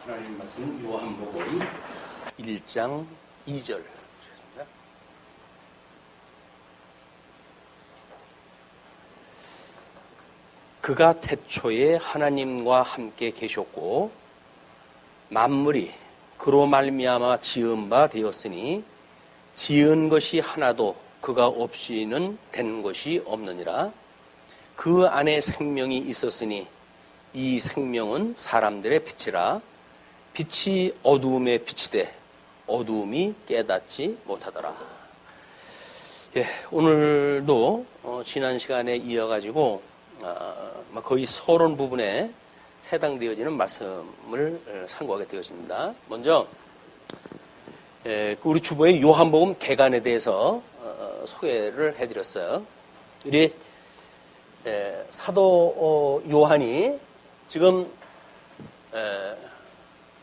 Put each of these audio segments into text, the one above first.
하나님 말씀 요한복음 1장 2절. 그가 태초에 하나님과 함께 계셨고 만물이 그로 말미암아 지은 바 되었으니 지은 것이 하나도 그가 없이는 된 것이 없느니라. 그 안에 생명이 있었으니 이 생명은 사람들의 빛이라. 빛이 어두움에 비치되 어두움이 깨닫지 못하더라. 오늘도 지난 시간에 이어가지고 거의 서론 부분에 해당되어지는 말씀을 상고하게 되었습니다. 먼저 우리 주보의 요한복음 개간에 대해서 소개를 해드렸어요. 우리 사도 요한이 지금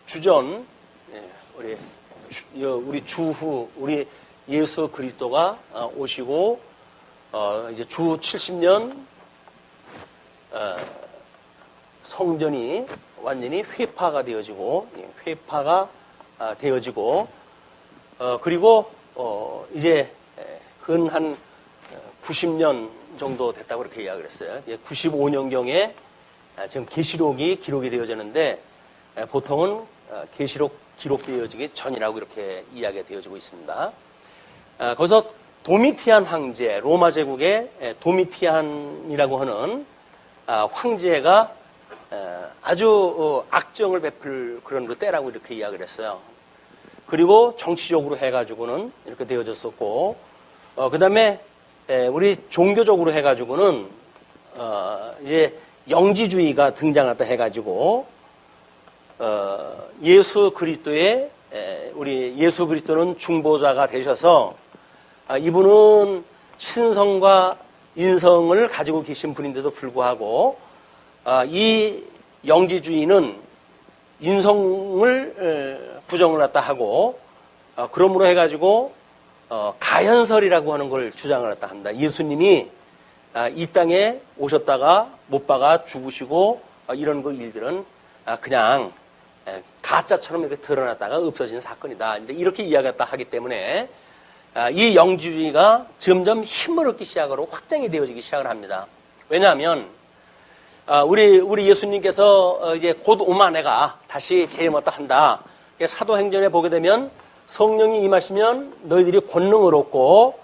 주전 우리 주후 우리 예수 그리스도가 오시고 이제 주 70년 성전이 완전히 회파가 되어지고 그리고 이제 근 한 90년 정도 됐다고 그렇게 이야기를 했어요. 95년경에 지금 계시록이 기록이 되어졌는데 보통은 계시록 기록되어지기 전이라고 이렇게 이야기가 되어지고 있습니다. 거기서 도미티안 황제, 로마 제국의 도미티안이라고 하는 황제가 아주 악정을 베풀 그런 그 때라고 이렇게 이야기를 했어요. 그리고 정치적으로 해가지고는 이렇게 되어졌었고, 그 다음에 우리 종교적으로 해가지고는 이제 영지주의가 등장했다 해가지고 예수 그리스도의 우리 예수 그리스도는 중보자가 되셔서 이분은 신성과 인성을 가지고 계신 분인데도 불구하고 이 영지주의는 인성을 부정을 갖다 하고 그러므로 해가지고 가현설이라고 하는 걸 주장을 갖다 한다. 예수님이 이 땅에 오셨다가 못 박아 죽으시고 이런 그 일들은 그냥 가짜처럼 이렇게 드러났다가 없어진 사건이다. 이제 이렇게 이야기했다 하기 때문에 이 영지주의가 점점 힘을 얻기 시작으로 확장이 되어지기 시작을 합니다. 왜냐하면 우리 예수님께서 이제 곧 오마 내가 다시 재림했다 한다. 사도행전에 보게 되면 성령이 임하시면 너희들이 권능을 얻고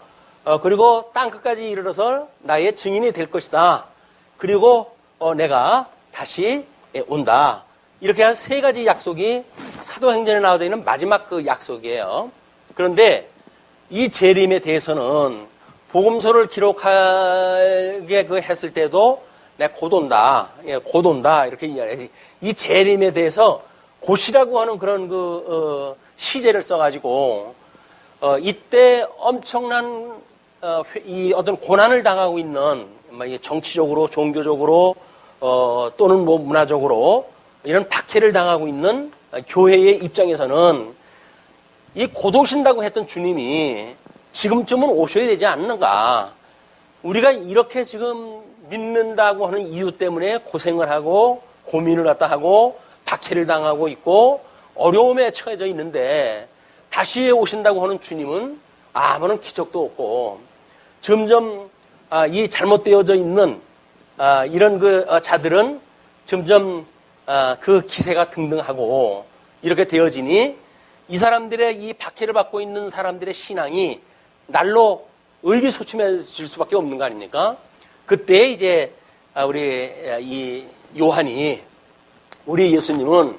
그리고 땅 끝까지 이르러서 나의 증인이 될 것이다. 그리고 내가 다시 온다. 이렇게 한 세 가지 약속이 사도행전에 나와 있는 마지막 그 약속이에요. 그런데 이 재림에 대해서는 복음서를 기록하게 했을 때도 내가 곧 온다. 곧 온다. 이렇게 이야기해요. 이 재림에 대해서 곧이라고 하는 그런 시제를 써가지고 이때 엄청난 이 어떤 고난을 당하고 있는 정치적으로 종교적으로 또는 뭐 문화적으로 이런 박해를 당하고 있는 교회의 입장에서는 이 곧 오신다고 했던 주님이 지금쯤은 오셔야 되지 않는가. 우리가 이렇게 지금 믿는다고 하는 이유 때문에 고생을 하고 고민을 갖다 하고 박해를 당하고 있고 어려움에 처해져 있는데 다시 오신다고 하는 주님은 아무런 기적도 없고 점점 이 잘못되어져 있는 이런 그 자들은 점점 그 기세가 등등하고 이렇게 되어지니 이 사람들의 이 박해를 받고 있는 사람들의 신앙이 날로 의기소침해질 수밖에 없는 거 아닙니까? 그때 이제 우리 이 요한이 우리 예수님은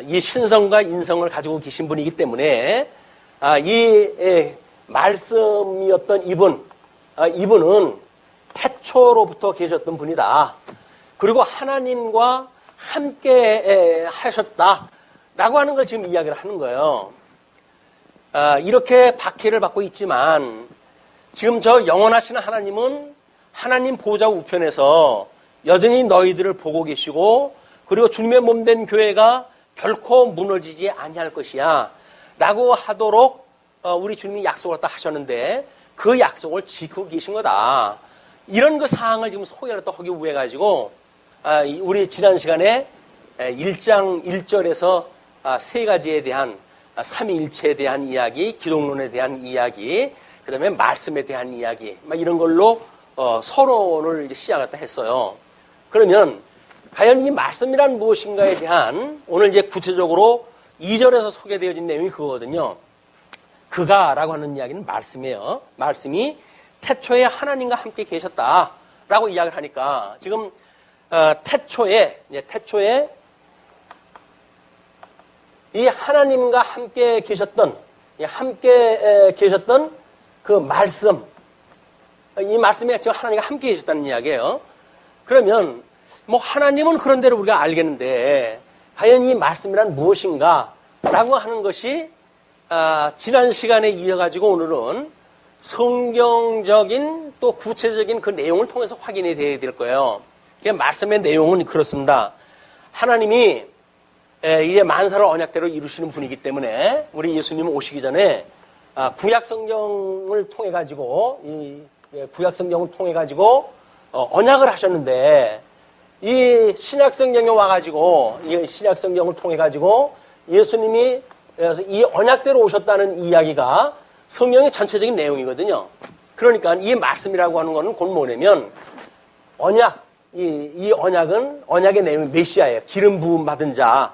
이 신성과 인성을 가지고 계신 분이기 때문에 이 말씀이었던 이분은 태초로부터 계셨던 분이다. 그리고 하나님과 함께 하셨다라고 하는 걸 지금 이야기를 하는 거예요. 이렇게 박해를 받고 있지만 지금 저 영원하신 하나님은 하나님 보좌 우편에서 여전히 너희들을 보고 계시고 그리고 주님의 몸된 교회가 결코 무너지지 아니할 것이야 라고 하도록 우리 주님이 약속을 다 하셨는데 그 약속을 지키고 계신 거다. 이런 그 사항을 지금 소개를 또 하기 위해 가지고 우리 지난 시간에 1장 1절에서 세 가지에 대한 삼위일체에 대한 이야기, 기독론에 대한 이야기, 그 다음에 말씀에 대한 이야기, 막 이런 걸로 서론을 이제 시작을 했어요. 그러면 과연 이 말씀이란 무엇인가에 대한 오늘 이제 구체적으로 2절에서 소개되어진 내용이 그거거든요. 그가라고 하는 이야기는 말씀이에요. 말씀이 태초에 하나님과 함께 계셨다라고 이야기를 하니까 지금 태초에 이 하나님과 함께 계셨던 그 말씀, 이 말씀에 지금 하나님과 함께 계셨다는 이야기예요. 그러면 뭐 하나님은 그런 대로 우리가 알겠는데 과연 이 말씀이란 무엇인가라고 하는 것이 지난 시간에 이어가지고 오늘은 성경적인 또 구체적인 그 내용을 통해서 확인이 돼야 될 거예요. 말씀의 내용은 그렇습니다. 하나님이 이제 만사를 언약대로 이루시는 분이기 때문에 우리 예수님 오시기 전에 구약 성경을 통해 가지고 언약을 하셨는데 이 신약 성경에 와가지고 이 신약 성경을 통해 가지고 예수님이 그래서 이 언약대로 오셨다는 이야기가 성경의 전체적인 내용이거든요. 그러니까 이 말씀이라고 하는 거는 곧 뭐냐면 언약, 이 언약은 언약의 내용이 메시아예요. 기름 부음 받은 자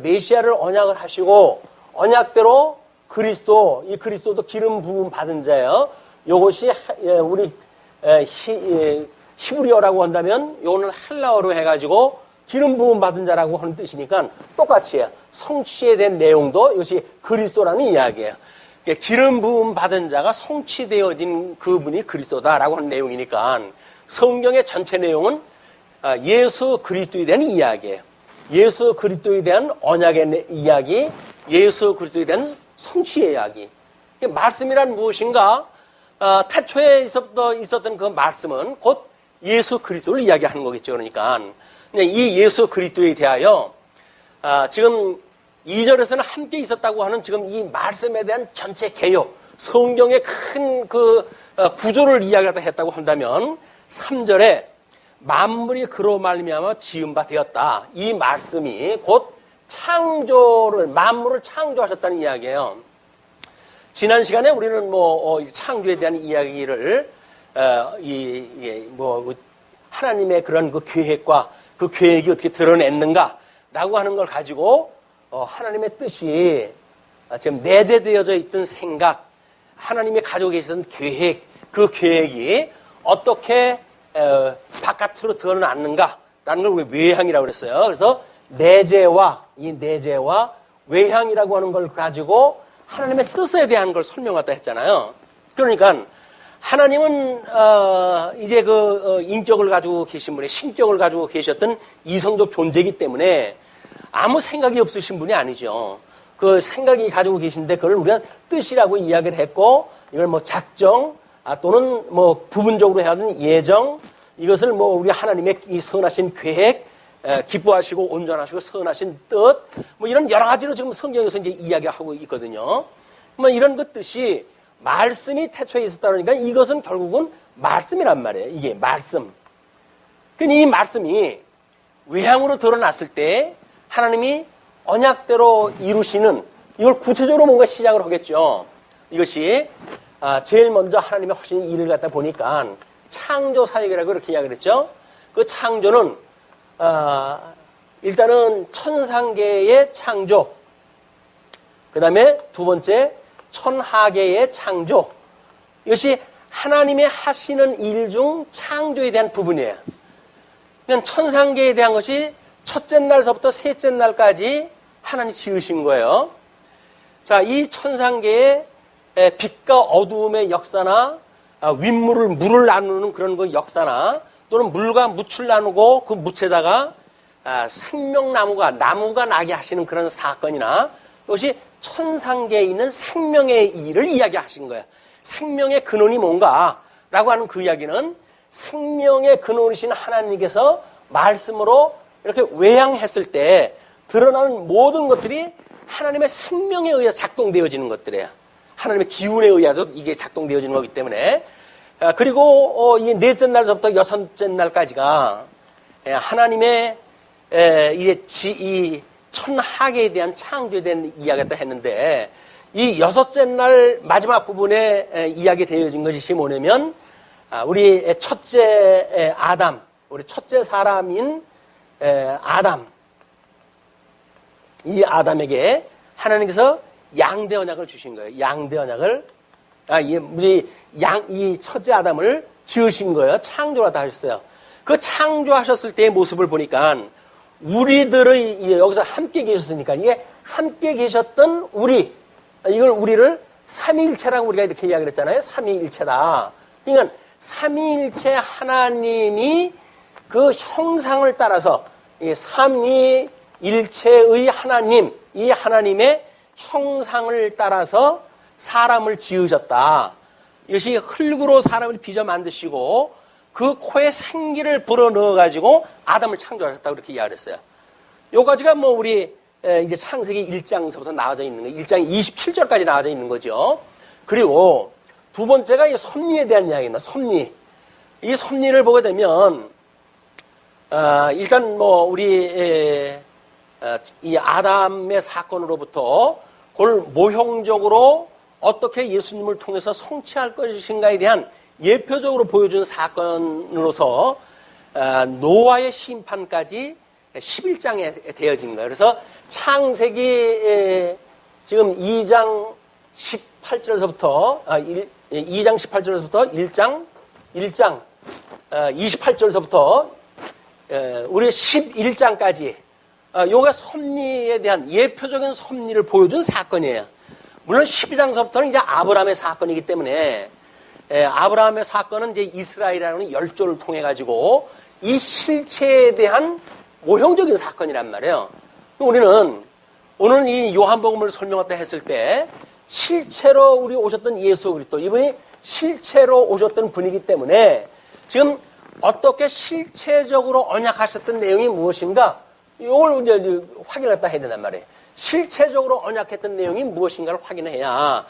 메시아를 언약을 하시고 언약대로 이 그리스도도 기름 부음 받은 자예요. 이것이 우리 히브리어라고 한다면 요거는 헬라어로 해가지고 기름 부음 받은 자라고 하는 뜻이니까 똑같이 해요. 성취에 대한 내용도 이것이 그리스도라는 이야기예요. 기름 부음 받은 자가 성취되어진 그분이 그리스도다라고 하는 내용이니까 성경의 전체 내용은 예수 그리스도에 대한 이야기예요. 예수 그리스도에 대한 언약의 이야기, 예수 그리스도에 대한 성취의 이야기. 말씀이란 무엇인가? 태초에 있었던 그 말씀은 곧 예수 그리스도를 이야기하는 거겠죠. 그러니까 이 예수 그리스도에 대하여 지금 2절에서는 함께 있었다고 하는 지금 이 말씀에 대한 전체 개요, 성경의 큰 그 구조를 이야기하다 했다고 한다면 3절에 만물이 그로 말미암아 지은 바 되었다. 이 말씀이 곧 만물을 창조하셨다는 이야기예요. 지난 시간에 우리는 창조에 대한 이야기를 하나님의 그런 그 계획과 그 계획이 어떻게 드러냈는가라고 하는 걸 가지고 하나님의 뜻이 지금 내재되어져 있던 생각, 하나님이 가지고 계시던 계획, 그 계획이 어떻게 바깥으로 드러났는가라는 걸 우리 외향이라고 그랬어요. 그래서 내재와 외향이라고 하는 걸 가지고 하나님의 뜻에 대한 걸 설명하다 했잖아요. 그러니까 하나님은 이제 인격을 가지고 계신 분이 신격을 가지고 계셨던 이성적 존재이기 때문에 아무 생각이 없으신 분이 아니죠. 그 생각이 가지고 계신데 그걸 우리가 뜻이라고 이야기를 했고 이걸 작정 또는 부분적으로 해야 하는 예정, 이것을 우리 하나님의 이 선하신 계획, 기뻐하시고 온전하시고 선하신 뜻, 이런 여러 가지로 지금 성경에서 이제 이야기하고 있거든요. 이런 그 뜻이 말씀이 태초에 있었다 그러니까 이것은 결국은 말씀이란 말이에요. 이게 말씀. 이 말씀이 외향으로 드러났을 때 하나님이 언약대로 이루시는, 이걸 구체적으로 뭔가 시작을 하겠죠. 이것이 제일 먼저 하나님의 하신 일을 갖다 보니까 창조 사역이라고 이렇게 이야기를 했죠. 그 창조는 일단은 천상계의 창조, 그 다음에 두 번째 천하계의 창조, 이것이 하나님의 하시는 일 중 창조에 대한 부분이에요. 그러니까 천상계에 대한 것이 첫째 날서부터 셋째 날까지 하나님이 지으신 거예요. 자, 이 천상계에 빛과 어두움의 역사나 물을 나누는 그런 그 역사나 또는 물과 묻을 나누고 그 묻에다가 생명나무가 나게 하시는 그런 사건이나 이것이 천상계에 있는 생명의 일을 이야기하신 거예요. 생명의 근원이 뭔가라고 하는 그 이야기는 생명의 근원이신 하나님께서 말씀으로 이렇게 외양했을 때 드러나는 모든 것들이 하나님의 생명에 의해 작동되어지는 것들이에요. 하나님의 기운에 의해서 이게 작동되어지는 거기 때문에, 그리고 이 넷째 날서부터 여섯째 날까지가 하나님의 이 천하계에 대한 창조에 대한 이야기를 했는데, 이 여섯째 날 마지막 부분에 이야기 되어진 것이 뭐냐면, 우리 첫째 아담, 우리 첫째 사람인 아담, 이 아담에게 하나님께서 양대 언약을 주신 거예요. 양대 언약을, 이 첫째 아담을 지으신 거예요. 창조하다 하셨어요. 그 창조하셨을 때의 모습을 보니까 우리들의, 여기서 함께 계셨으니까, 이게 함께 계셨던 이걸 우리를 삼위일체라고 우리가 이렇게 이야기를 했잖아요. 삼위일체다. 그러니까 삼위일체 하나님이 그 형상을 따라서 삼위일체의 하나님, 이 하나님의 형상을 따라서 사람을 지으셨다. 이것이 흙으로 사람을 빚어 만드시고 그 코에 생기를 불어넣어가지고 아담을 창조하셨다고 그렇게 이야기를 했어요. 요까지가 뭐 우리 이제 창세기 1장서부터 나와져 있는 거예요. 1장 27절까지 나와져 있는 거죠. 그리고 두 번째가 이 섭리에 대한 이야기입니다. 섭리. 이 섭리를 보게 되면, 일단 뭐 우리 이 아담의 사건으로부터 그걸 모형적으로 어떻게 예수님을 통해서 성취할 것인가에 대한 예표적으로 보여준 사건으로서 노아의 심판까지 11장에 되어진 거예요. 그래서 창세기 지금 2장 18절에서부터 2장 18절에서부터 1장 28절에서부터 우리 11장까지 요가 섭리에 대한 예표적인 섭리를 보여준 사건이에요. 물론 12장서부터는 이제 아브라함의 사건이기 때문에 아브라함의 사건은 이제 이스라엘이라는 열조를 통해 가지고 이 실체에 대한 모형적인 사건이란 말이에요. 우리는 오늘 이 요한복음을 설명했다 했을 때 실체로 우리 오셨던 예수 그리스도, 이분이 실체로 오셨던 분이기 때문에 지금 어떻게 실체적으로 언약하셨던 내용이 무엇인가, 이걸 이제 확인했다 해야 된단 말이에요. 실체적으로 언약했던 내용이 무엇인가를 확인해야,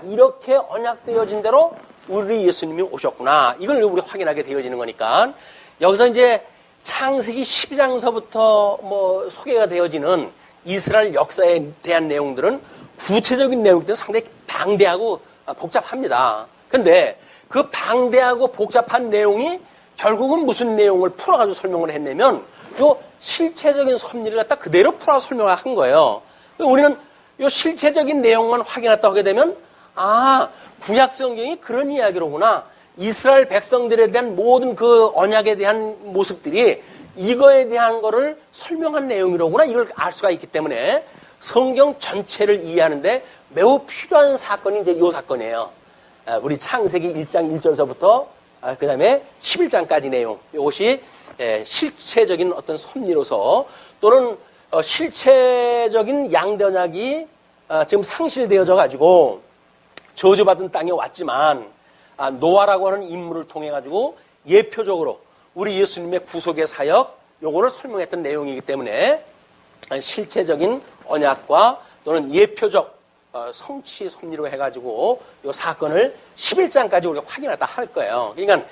이렇게 언약되어진 대로 우리 예수님이 오셨구나, 이걸 우리 확인하게 되어지는 거니까, 여기서 이제 창세기 12장서부터 뭐 소개가 되어지는 이스라엘 역사에 대한 내용들은 구체적인 내용들은 상당히 방대하고 복잡합니다. 근데 그 방대하고 복잡한 내용이 결국은 무슨 내용을 풀어가지고 설명을 했냐면 요 실체적인 섭리를 갖다 그대로 풀어 설명을 한 거예요. 우리는 요 실체적인 내용만 확인했다 하게 되면 구약 성경이 그런 이야기로구나. 이스라엘 백성들에 대한 모든 그 언약에 대한 모습들이 이거에 대한 거를 설명한 내용이로구나. 이걸 알 수가 있기 때문에 성경 전체를 이해하는데 매우 필요한 사건이 이제 요 사건이에요. 우리 창세기 1장 1절서부터 그 다음에 11장까지 내용. 이것이 실체적인 어떤 섭리로서 또는 실체적인 양대 언약이 지금 상실되어져 가지고 저주받은 땅에 왔지만 노아라고 하는 인물을 통해 가지고 예표적으로 우리 예수님의 구속의 사역 요거를 설명했던 내용이기 때문에 실체적인 언약과 또는 예표적 성취 섭리로 해가지고 요 사건을 11장까지 우리가 확인하다 할 거예요. 그러니까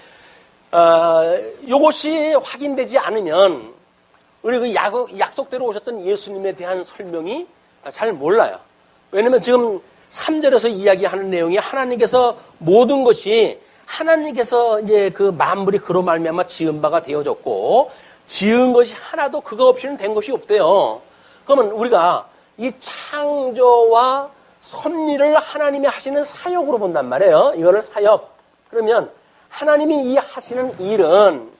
요것이 확인되지 않으면 우리 그 약속대로 오셨던 예수님에 대한 설명이 잘 몰라요. 왜냐면 지금 3절에서 이야기하는 내용이 하나님께서 모든 것이 하나님께서 이제 그 만물이 그로 말미암아 지은 바가 되어졌고 지은 것이 하나도 그거 없이는 된 것이 없대요. 그러면 우리가 이 창조와 섭리를 하나님이 하시는 사역으로 본단 말이에요. 이거를 사역. 그러면 하나님이 이 하시는 일은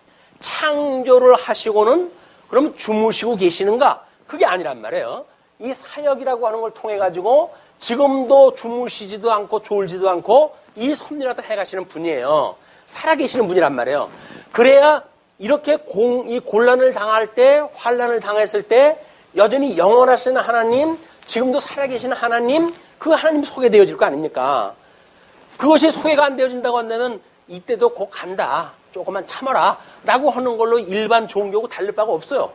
창조를 하시고는 그럼 주무시고 계시는가? 그게 아니란 말이에요. 이 사역이라고 하는 걸 통해 가지고 지금도 주무시지도 않고 졸지도 않고 이 섭리를 해가시는 분이에요. 살아계시는 분이란 말이에요. 그래야 이렇게 이 곤란을 당할 때, 환란을 당했을 때 여전히 영원하신 하나님, 지금도 살아계시는 하나님, 그 하나님이 소개되어질 거 아닙니까? 그것이 소개가 안 되어진다고 한다면 이때도 곧 간다, 조금만 참아라 라고 하는 걸로 일반 종교하고 다를 바가 없어요.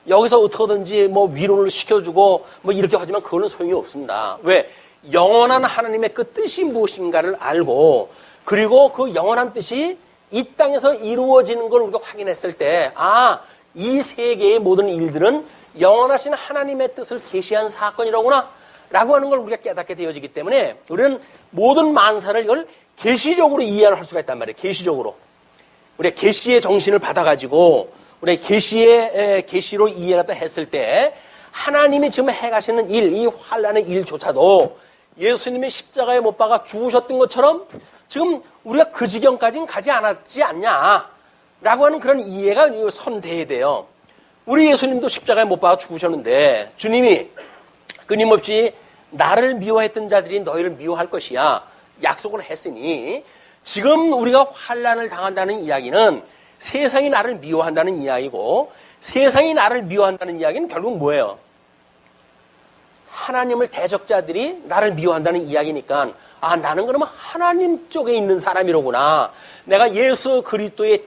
여기서 어떻게든지 뭐 위로를 시켜주고 뭐 이렇게 하지만 그거는 소용이 없습니다. 왜? 영원한 하나님의 그 뜻이 무엇인가를 알고 그리고 그 영원한 뜻이 이 땅에서 이루어지는 걸 우리가 확인했을 때 이 세계의 모든 일들은 영원하신 하나님의 뜻을 계시한 사건이로구나 라고 하는 걸 우리가 깨닫게 되어지기 때문에 우리는 모든 만사를 이걸 계시적으로 이해를 할 수가 있단 말이에요. 계시적으로. 우리가 계시의 정신을 받아가지고 우리 계시로 이해를 했을 때 하나님이 지금 해가시는 일, 이 환난의 일조차도 예수님의 십자가에 못 박아 죽으셨던 것처럼 지금 우리가 그 지경까지는 가지 않았지 않냐라고 하는 그런 이해가 선돼야 돼요. 우리 예수님도 십자가에 못 박아 죽으셨는데 주님이 끊임없이 나를 미워했던 자들이 너희를 미워할 것이야 약속을 했으니 지금 우리가 환난을 당한다는 이야기는 세상이 나를 미워한다는 이야기고 세상이 나를 미워한다는 이야기는 결국 뭐예요? 하나님을 대적자들이 나를 미워한다는 이야기니까 아 나는 그러면 하나님 쪽에 있는 사람이로구나. 내가 예수 그리스도에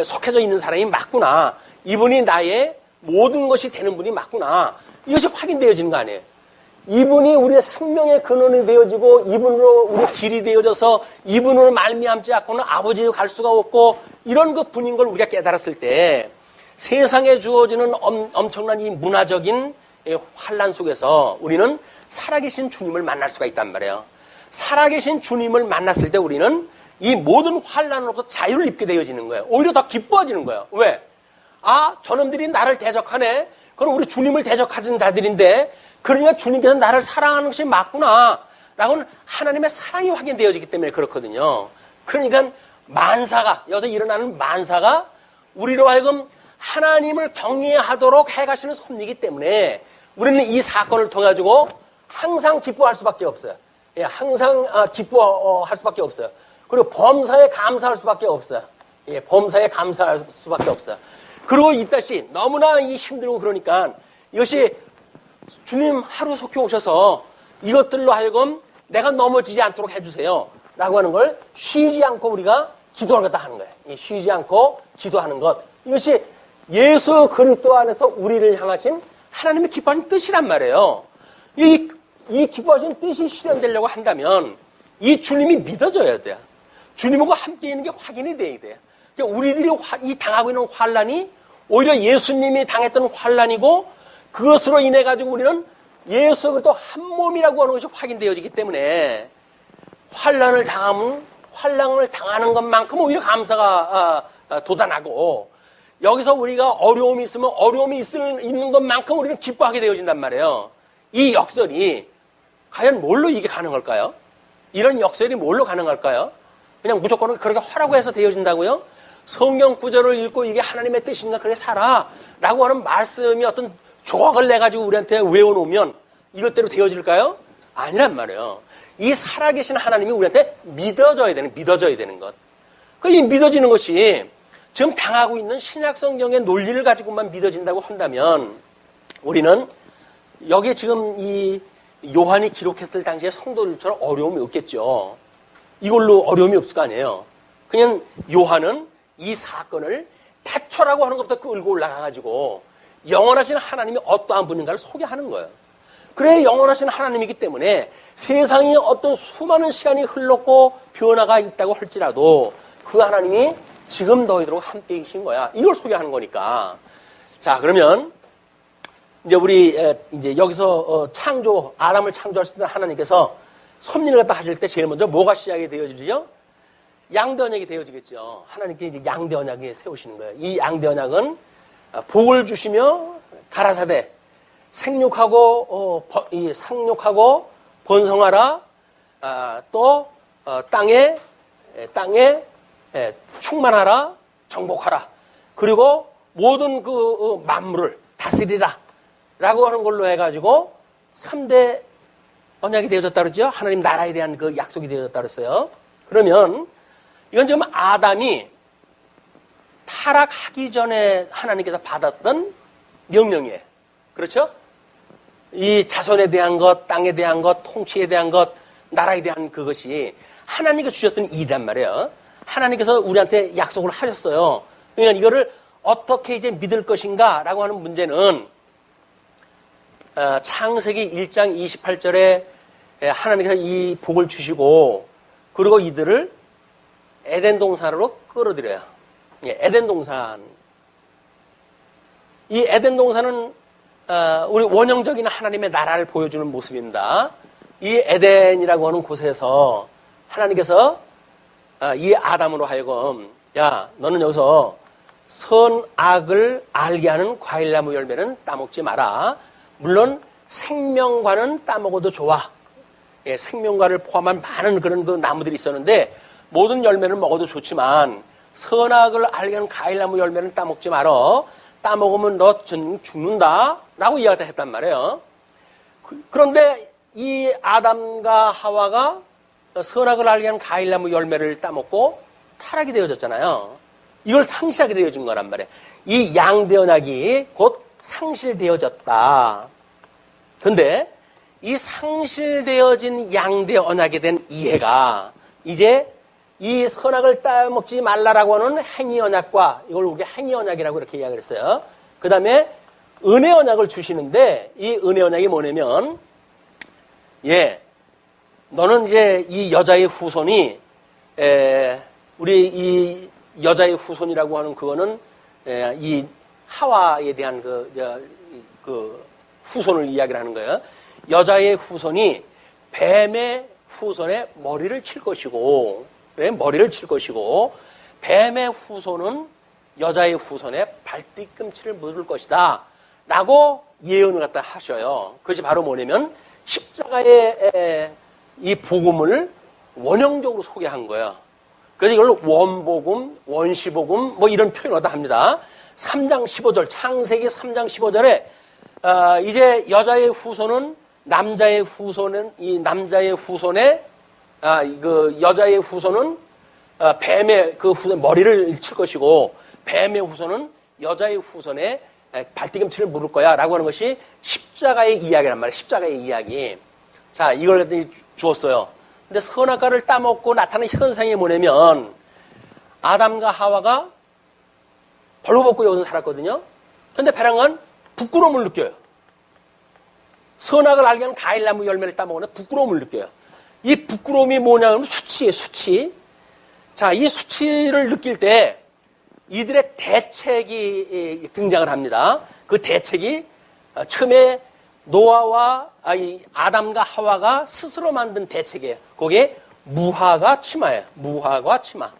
속해져 있는 사람이 맞구나. 이분이 나의 모든 것이 되는 분이 맞구나. 이것이 확인되어지는 거 아니에요. 이분이 우리의 생명의 근원이 되어지고 이분으로 우리 길이 되어져서 이분으로 말미암지 않고는 아버지로 갈 수가 없고 이런 그 분인 걸 우리가 깨달았을 때 세상에 주어지는 엄청난 이 문화적인 환난 속에서 우리는 살아계신 주님을 만날 수가 있단 말이에요. 살아계신 주님을 만났을 때 우리는 이 모든 환난으로부터 자유를 입게 되어지는 거예요. 오히려 더 기뻐지는 거예요. 왜? 아 저놈들이 나를 대적하네. 그럼 우리 주님을 대적하는 자들인데 그러니까 주님께서 나를 사랑하는 것이 맞구나 라고는 하나님의 사랑이 확인되어지기 때문에 그렇거든요. 그러니까 만사가 여기서 일어나는 만사가 우리로 하여금 하나님을 경외하도록 해가시는 섭리이기 때문에 우리는 이 사건을 통해 가지고 항상 기뻐할 수밖에 없어요. 예, 항상 기뻐할 수밖에 없어요. 그리고 범사에 감사할 수밖에 없어요. 예, 범사에 감사할 수밖에 없어요. 그리고 이따시 너무나 힘들고 그러니까 이것이 주님 하루 속히 오셔서 이것들로 하여금 내가 넘어지지 않도록 해주세요 라고 하는 걸 쉬지 않고 우리가 기도를 갖다 하는 거예요. 쉬지 않고 기도하는 것 이것이 예수 그리스도 안에서 우리를 향하신 하나님의 기뻐하신 뜻이란 말이에요. 이 기뻐하신 뜻이 실현되려고 한다면 이 주님이 믿어져야 돼요. 주님하고 함께 있는 게 확인이 돼야 돼요. 그러니까 우리들이 이 당하고 있는 환난이 오히려 예수님이 당했던 환난이고 그것으로 인해 가지고 우리는 예수 그리스도 한 몸이라고 하는 것이 확인되어지기 때문에 환난을 당하는 것만큼 오히려 감사가 돋아나고 여기서 우리가 어려움이 있으면 어려움이 있는 것만큼 우리는 기뻐하게 되어진단 말이에요. 이 역설이 과연 뭘로 이게 가능할까요? 이런 역설이 뭘로 가능할까요? 그냥 무조건 그렇게 하라고 해서 되어진다고요? 성경 구절을 읽고 이게 하나님의 뜻인가 그렇게 살아 라고 하는 말씀이 어떤 조각을 내가지고 우리한테 외워놓으면 이것대로 되어질까요? 아니란 말이에요. 이 살아계신 하나님이 우리한테 믿어져야 되는 것. 이 믿어지는 것이 지금 당하고 있는 신약 성경의 논리를 가지고만 믿어진다고 한다면 우리는 여기에 지금 이 요한이 기록했을 당시에 성도들처럼 어려움이 없겠죠. 이걸로 어려움이 없을 거 아니에요. 그냥 요한은 이 사건을 태초라고 하는 것부터 끌고 올라가가지고 영원하신 하나님이 어떠한 분인가를 소개하는 거예요. 그래 영원하신 하나님이기 때문에 세상이 어떤 수많은 시간이 흘렀고 변화가 있다고 할지라도 그 하나님이 지금 너희들과 함께 계신 거야. 이걸 소개하는 거니까. 자, 그러면 이제 우리 이제 여기서 아담을 창조하실 때 하나님께서 섭리를 갖다 하실 때 제일 먼저 뭐가 시작이 되어지죠? 양대 언약이 되어지겠죠. 하나님께 이제 양대 언약이 세우시는 거예요. 이 양대 언약은 복을 주시며 가라사대 생육하고 번성하라. 또 땅에 충만하라, 정복하라. 그리고 모든 그 만물을 다스리라. 라고 하는 걸로 해가지고 3대 언약이 되어졌다 그러죠. 하나님 나라에 대한 그 약속이 되어졌다 그랬어요. 그러면 이건 지금 아담이 타락하기 전에 하나님께서 받았던 명령이에요. 그렇죠? 이 자손에 대한 것, 땅에 대한 것, 통치에 대한 것, 나라에 대한 그것이 하나님께서 주셨던 일이란 말이에요. 하나님께서 우리한테 약속을 하셨어요. 그러니까 이거를 어떻게 이제 믿을 것인가 라고 하는 문제는 창세기 1장 28절에 하나님께서 이 복을 주시고 그리고 이들을 에덴 동산으로 끌어들여요. 에덴 동산. 이 에덴 동산은 우리 원형적인 하나님의 나라를 보여주는 모습입니다. 이 에덴이라고 하는 곳에서 하나님께서 이 아담으로 하여금 야, 너는 여기서 선악을 알게 하는 과일나무 열매는 따먹지 마라. 물론 생명과는 따먹어도 좋아. 예, 생명과를 포함한 많은 그런 그 나무들이 있었는데 모든 열매는 먹어도 좋지만 선악을 알게 하는 과일나무 열매는 따먹지 말어. 따먹으면 너 죽는다. 라고 이야기를 했단 말이에요. 그런데 이 아담과 하와가 선악을 알게 하는 과일나무 열매를 따먹고 타락이 되어졌잖아요. 이걸 상실하게 되어진 거란 말이에요. 이 양대 언약이 곧 상실되어졌다. 그런데 이 상실되어진 양대 언약에 대한 이해가 이제 이 선악을 따먹지 말라라고 하는 행위 언약과 이걸 우리가 행위 언약이라고 이렇게 이야기를 했어요. 그 다음에 은혜 언약을 주시는데 이 은혜 언약이 뭐냐면 너는 이제 이 여자의 후손이 우리 이 여자의 후손이라고 하는 그거는 이 하와에 대한 그 후손을 이야기를 하는 거예요. 여자의 후손이 뱀의 후손의 머리를 칠 것이고, 머리를 칠 것이고, 뱀의 후손은 여자의 후손의 발뒤꿈치를 묻을 것이다. 라고 예언을 갖다 하셔요. 그것이 바로 뭐냐면 십자가의 이 복음을 원형적으로 소개한 거예요. 그래서 이걸 원복음, 원시복음 뭐 이런 표현을 다 합니다. 3장 15절, 창세기 3장 15절에 이제 여자의 후손은 남자의 후손은 이 남자의 후손의 그 여자의 후손은 뱀의 그 후손 머리를 칠 것이고 뱀의 후손은 여자의 후손의 발뒤꿈치를 물을 거야 라고 하는 것이 십자가의 이야기란 말이에요. 십자가의 이야기. 자, 이걸 주었어요. 근데 선악과를 따먹고 나타나는 현상이 뭐냐면 아담과 하와가 벌거벗고 여기서 살았거든요. 근데 베란간 부끄러움을 느껴요. 선악을 알게 하는 과일나무 열매를 따먹으면 부끄러움을 느껴요. 이 부끄러움이 뭐냐면 수치예요, 수치. 자, 이 수치를 느낄 때 이들의 대책이 등장을 합니다. 그 대책이 처음에 노아와 아담과 하와가 스스로 만든 대책이에요. 그게 무화과 치마예요. 무화과 치마.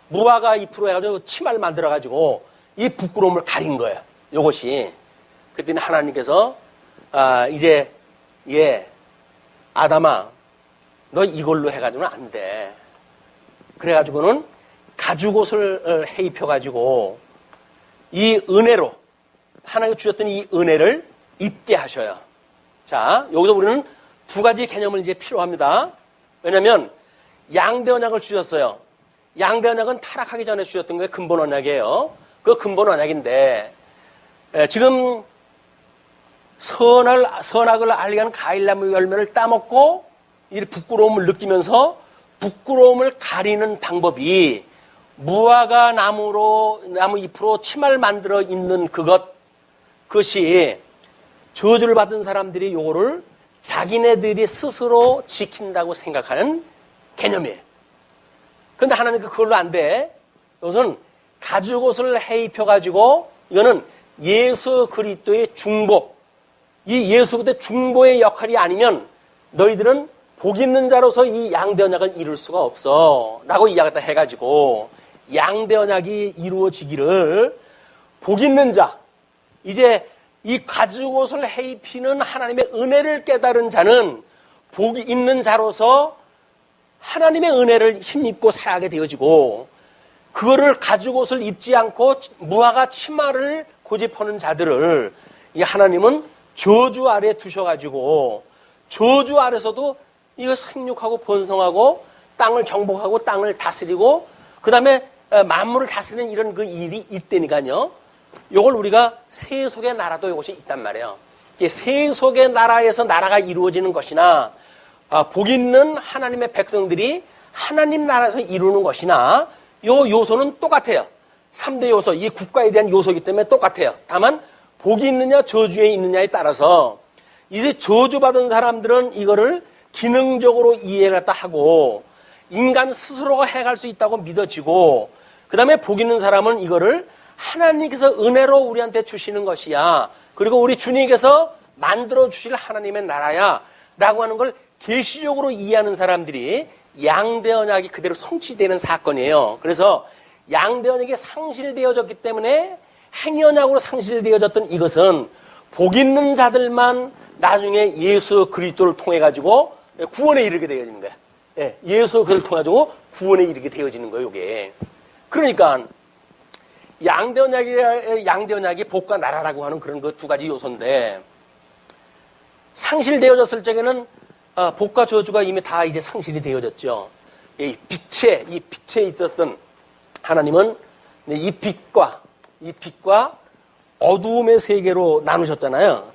무화과 잎으로 해가지고 치마를 만들어가지고 이 부끄러움을 가린 거예요. 이것이. 그때는 하나님께서 이제 아담아 너 이걸로 해가지고는 안 돼. 그래가지고는 가죽옷을 해 입혀가지고 이 은혜로 하나님이 주셨던 이 은혜를 입게 하셔요. 자, 여기서 우리는 두 가지 개념을 이제 필요합니다. 왜냐하면 양대 언약을 주셨어요. 양대 언약은 타락하기 전에 주셨던 게 근본 언약이에요. 그 근본 언약인데 지금 선악을 알게 하는 과일나무 열매를 따먹고 이 부끄러움을 느끼면서 부끄러움을 가리는 방법이 무화과 나무 잎으로 치마를 만들어 입는 그것이 저주를 받은 사람들이 요거를 자기네들이 스스로 지킨다고 생각하는 개념이에요. 그런데 하나님은 그걸로 안 돼. 이것은 가죽옷을 해 입혀가지고 이거는 예수 그리스도의 중보. 이 예수 그리스도의 중보의 역할이 아니면 너희들은 복 있는 자로서 이 양대 언약을 이룰 수가 없어. 라고 이야기를 해가지고 양대 언약이 이루어지기를 복 있는 자, 이제 이 가죽옷을 해 입히는 하나님의 은혜를 깨달은 자는 복이 있는 자로서 하나님의 은혜를 힘입고 살아가게 되어지고 그거를 가죽옷을 입지 않고 무화과 치마를 고집하는 자들을 이 하나님은 저주 아래 두셔가지고 저주 아래서도 이거 생육하고 번성하고 땅을 정복하고 땅을 다스리고 그 다음에 만물을 다스리는 이런 그 일이 있다니까요. 이걸 우리가 세속의 나라도 이것이 있단 말이에요. 세속의 나라에서 나라가 이루어지는 것이나 복 있는 하나님의 백성들이 하나님 나라에서 이루는 것이나 요 요소는 똑같아요. 3대 요소, 이 국가에 대한 요소이기 때문에 똑같아요. 다만 복이 있느냐 저주에 있느냐에 따라서 이제 저주받은 사람들은 이거를 기능적으로 이해를 하고 인간 스스로가 해갈 수 있다고 믿어지고 그 다음에 복 있는 사람은 이거를 하나님께서 은혜로 우리한테 주시는 것이야. 그리고 우리 주님께서 만들어 주실 하나님의 나라야. 라고 하는 걸 계시적으로 이해하는 사람들이 양대 언약이 그대로 성취되는 사건이에요. 그래서 양대 언약이 상실되어졌기 때문에 행위 언약으로 상실되어졌던 이것은 복 있는 자들만 나중에 예수 그리스도를 통해 가지고 구원에 이르게 되어지는 거야. 예, 예수 그를 통해 가지고 구원에 이르게 되어지는 거예요, 이게. 그러니까 양대 언약이 복과 나라라고 하는 그런 그 두 가지 요소인데, 상실되어졌을 적에는 복과 저주가 이미 다 이제 상실이 되어졌죠. 이 빛에 있었던 하나님은 이 빛과 어두움의 세계로 나누셨잖아요.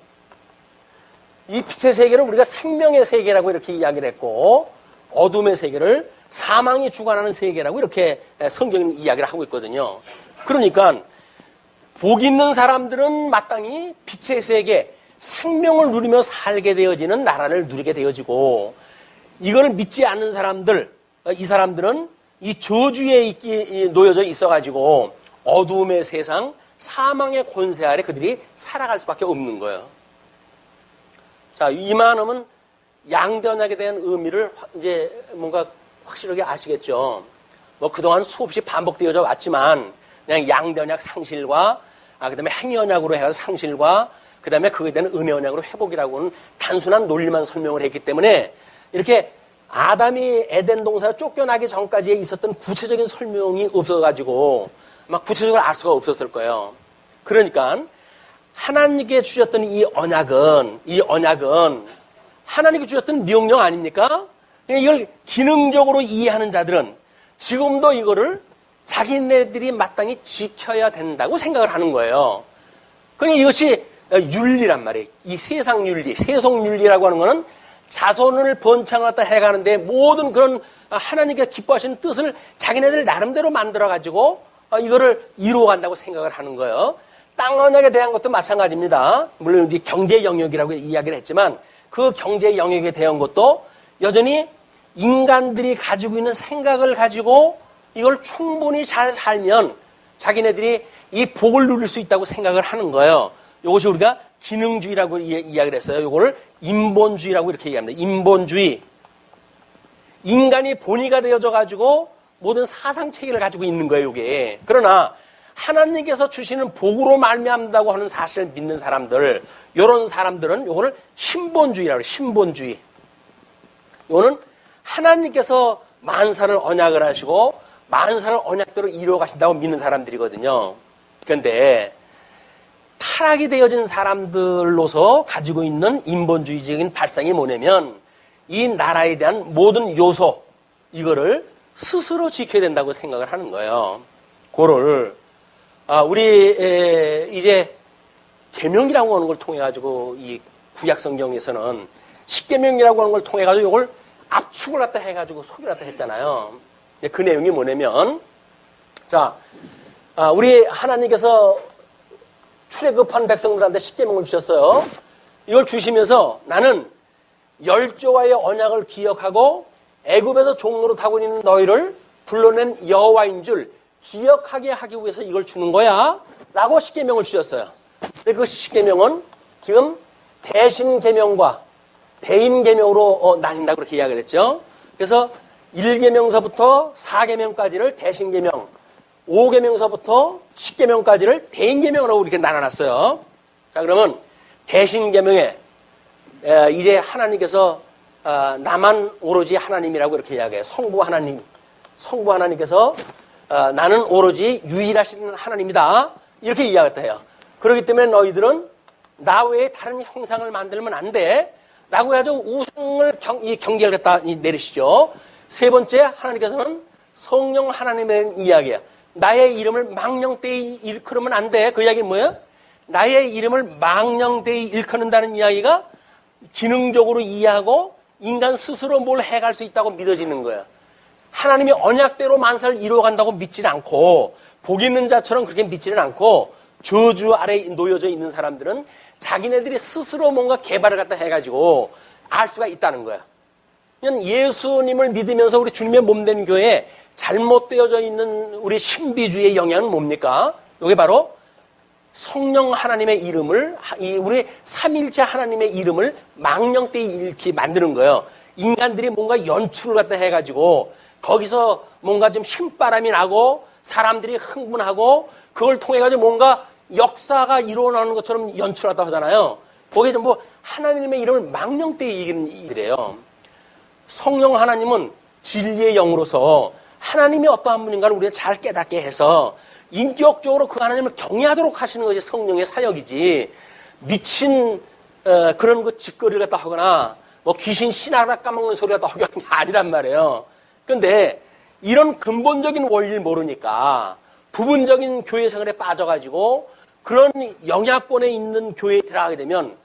이 빛의 세계를 우리가 생명의 세계라고 이렇게 이야기를 했고, 어둠의 세계를 사망이 주관하는 세계라고 이렇게 성경은 이야기를 하고 있거든요. 그러니까 복 있는 사람들은 마땅히 빛의 세계, 생명을 누리며 살게 되어지는 나라를 누리게 되어지고, 이걸 믿지 않는 사람들, 이 사람들은 이 저주에 놓여져 있어가지고 어두움의 세상, 사망의 권세 아래 그들이 살아갈 수밖에 없는 거예요. 자, 이만하면 양대 언약에 대한 의미를 이제 뭔가 확실하게 아시겠죠. 뭐 그동안 수없이 반복되어져 왔지만 그냥 양대 언약 상실과 그다음에 행위 언약으로 해서 상실과 그다음에 그거에 대한 은혜 언약으로 회복이라고는 단순한 논리만 설명을 했기 때문에 이렇게 아담이 에덴 동산에 쫓겨나기 전까지에 있었던 구체적인 설명이 없어가지고 막 구체적으로 알 수가 없었을 거예요. 그러니까 하나님께 주셨던 이 언약은 하나님께 주셨던 명령 아닙니까? 이걸 기능적으로 이해하는 자들은 지금도 이거를 자기네들이 마땅히 지켜야 된다고 생각을 하는 거예요. 그러니까 이것이 윤리란 말이에요. 이 세상 윤리, 세속 윤리라고 하는 거는 자손을 번창하다 해가는데 모든 그런 하나님께 기뻐하시는 뜻을 자기네들 나름대로 만들어가지고 이거를 이루어간다고 생각을 하는 거예요. 땅 언약에 대한 것도 마찬가지입니다. 물론 이 경제 영역이라고 이야기를 했지만 그 경제 영역에 대한 것도 여전히 인간들이 가지고 있는 생각을 가지고 이걸 충분히 잘 살면 자기네들이 이 복을 누릴 수 있다고 생각을 하는 거예요. 이것이 우리가 기능주의라고 이야기를 했어요. 이거를 인본주의라고 이렇게 얘기합니다. 인본주의. 인간이 본위가 되어져 가지고 모든 사상 체계를 가지고 있는 거예요, 이게. 그러나 하나님께서 주시는 복으로 말미암다고 하는 사실을 믿는 사람들, 이런 사람들은 이거를 신본주의라고 해요. 신본주의. 이거는 하나님께서 만사를 언약을 하시고 만사를 언약대로 이루어 가신다고 믿는 사람들이거든요. 그런데 타락이 되어진 사람들로서 가지고 있는 인본주의적인 발상이 뭐냐면 이 나라에 대한 모든 요소, 이거를 스스로 지켜야 된다고 생각을 하는 거예요. 그거를 우리 이제 계명이라고 하는 걸 통해 가지고 이 구약 성경에서는 십계명이라고 하는 걸 통해 가지고 이걸 압축을 갖다 해 가지고 소개를 갖다 했잖아요. 그 내용이 뭐냐면, 자, 우리 하나님께서 출애굽한 백성들한테 십계명을 주셨어요. 이걸 주시면서 나는 열조와의 언약을 기억하고 애굽에서 종로로 타고 있는 너희를 불러낸 여호와인 줄 기억하게 하기 위해서 이걸 주는 거야 라고 십계명을 주셨어요. 근데 그 십계명은 지금 대신계명과 대인계명으로 나뉜다고 그렇게 이야기를 했죠. 그래서 1계명서부터 4계명까지를 대신계명, 5계명서부터 10계명까지를 대인계명으로 이렇게 나눠놨어요. 자, 그러면 대신계명에 이제 하나님께서 나만 오로지 하나님이라고 이렇게 이야기해요. 성부 하나님께서 나는 오로지 유일하신 하나님이다. 이렇게 이야기했다 해요. 그렇기 때문에 너희들은 나 외에 다른 형상을 만들면 안 돼. 라고 해가지고 우상을 경계를 갖다 내리시죠. 세 번째, 하나님께서는 성령 하나님의 이야기야. 나의 이름을 망령되이 일컬으면 안 돼. 그 이야기는 뭐예요? 나의 이름을 망령되이 일컬는다는 이야기가 기능적으로 이해하고 인간 스스로 뭘 해갈 수 있다고 믿어지는 거예요. 하나님이 언약대로 만사를 이루어간다고 믿지는 않고 복 있는 자처럼 그렇게 믿지는 않고 저주 아래에 놓여져 있는 사람들은 자기네들이 스스로 뭔가 개발을 갖다 해가지고 알 수가 있다는 거야. 그냥 예수님을 믿으면서 우리 주님의 몸된 교회에 잘못되어져 있는 우리 신비주의의 영향은 뭡니까? 이게 바로 성령 하나님의 이름을, 우리 삼일체 하나님의 이름을 망령되이 잃게 만드는 거예요. 인간들이 뭔가 연출을 갖다 해가지고 거기서 뭔가 좀 힘바람이 나고 사람들이 흥분하고 그걸 통해가지고 뭔가 역사가 일어나는 것처럼 연출하다 하잖아요. 거기에 좀 뭐 하나님의 이름을 망령되이 이기는 일이래요. 성령 하나님은 진리의 영으로서 하나님이 어떠한 분인가를 우리가 잘 깨닫게 해서 인격적으로 그 하나님을 경외하도록 하시는 것이 성령의 사역이지, 미친 그런 그 짓거리를 갖다 하거나 뭐 귀신 신하다 까먹는 소리 갖다 하는 게 아니란 말이에요. 그런데 이런 근본적인 원리를 모르니까 부분적인 교회 생활에 빠져가지고 그런 영향권에 있는 교회에 들어가게 되면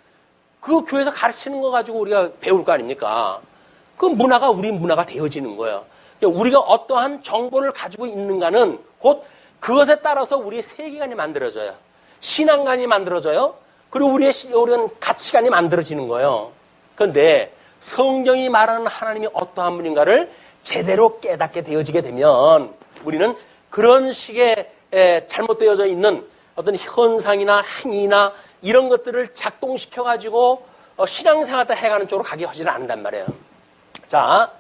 그 교회에서 가르치는 거 가지고 우리가 배울 거 아닙니까? 그 문화가 우리 문화가 되어지는 거예요. 우리가 어떠한 정보를 가지고 있는가는 곧 그것에 따라서 우리의 세계관이 만들어져요. 신앙관이 만들어져요. 그리고 우리의 가치관이 만들어지는 거예요. 그런데 성경이 말하는 하나님이 어떠한 분인가를 제대로 깨닫게 되어지게 되면 우리는 그런 식의 잘못되어져 있는 어떤 현상이나 행위나 이런 것들을 작동시켜가지고 신앙생활을 해가는 쪽으로 가게 하지는 않는단 말이에요. 자,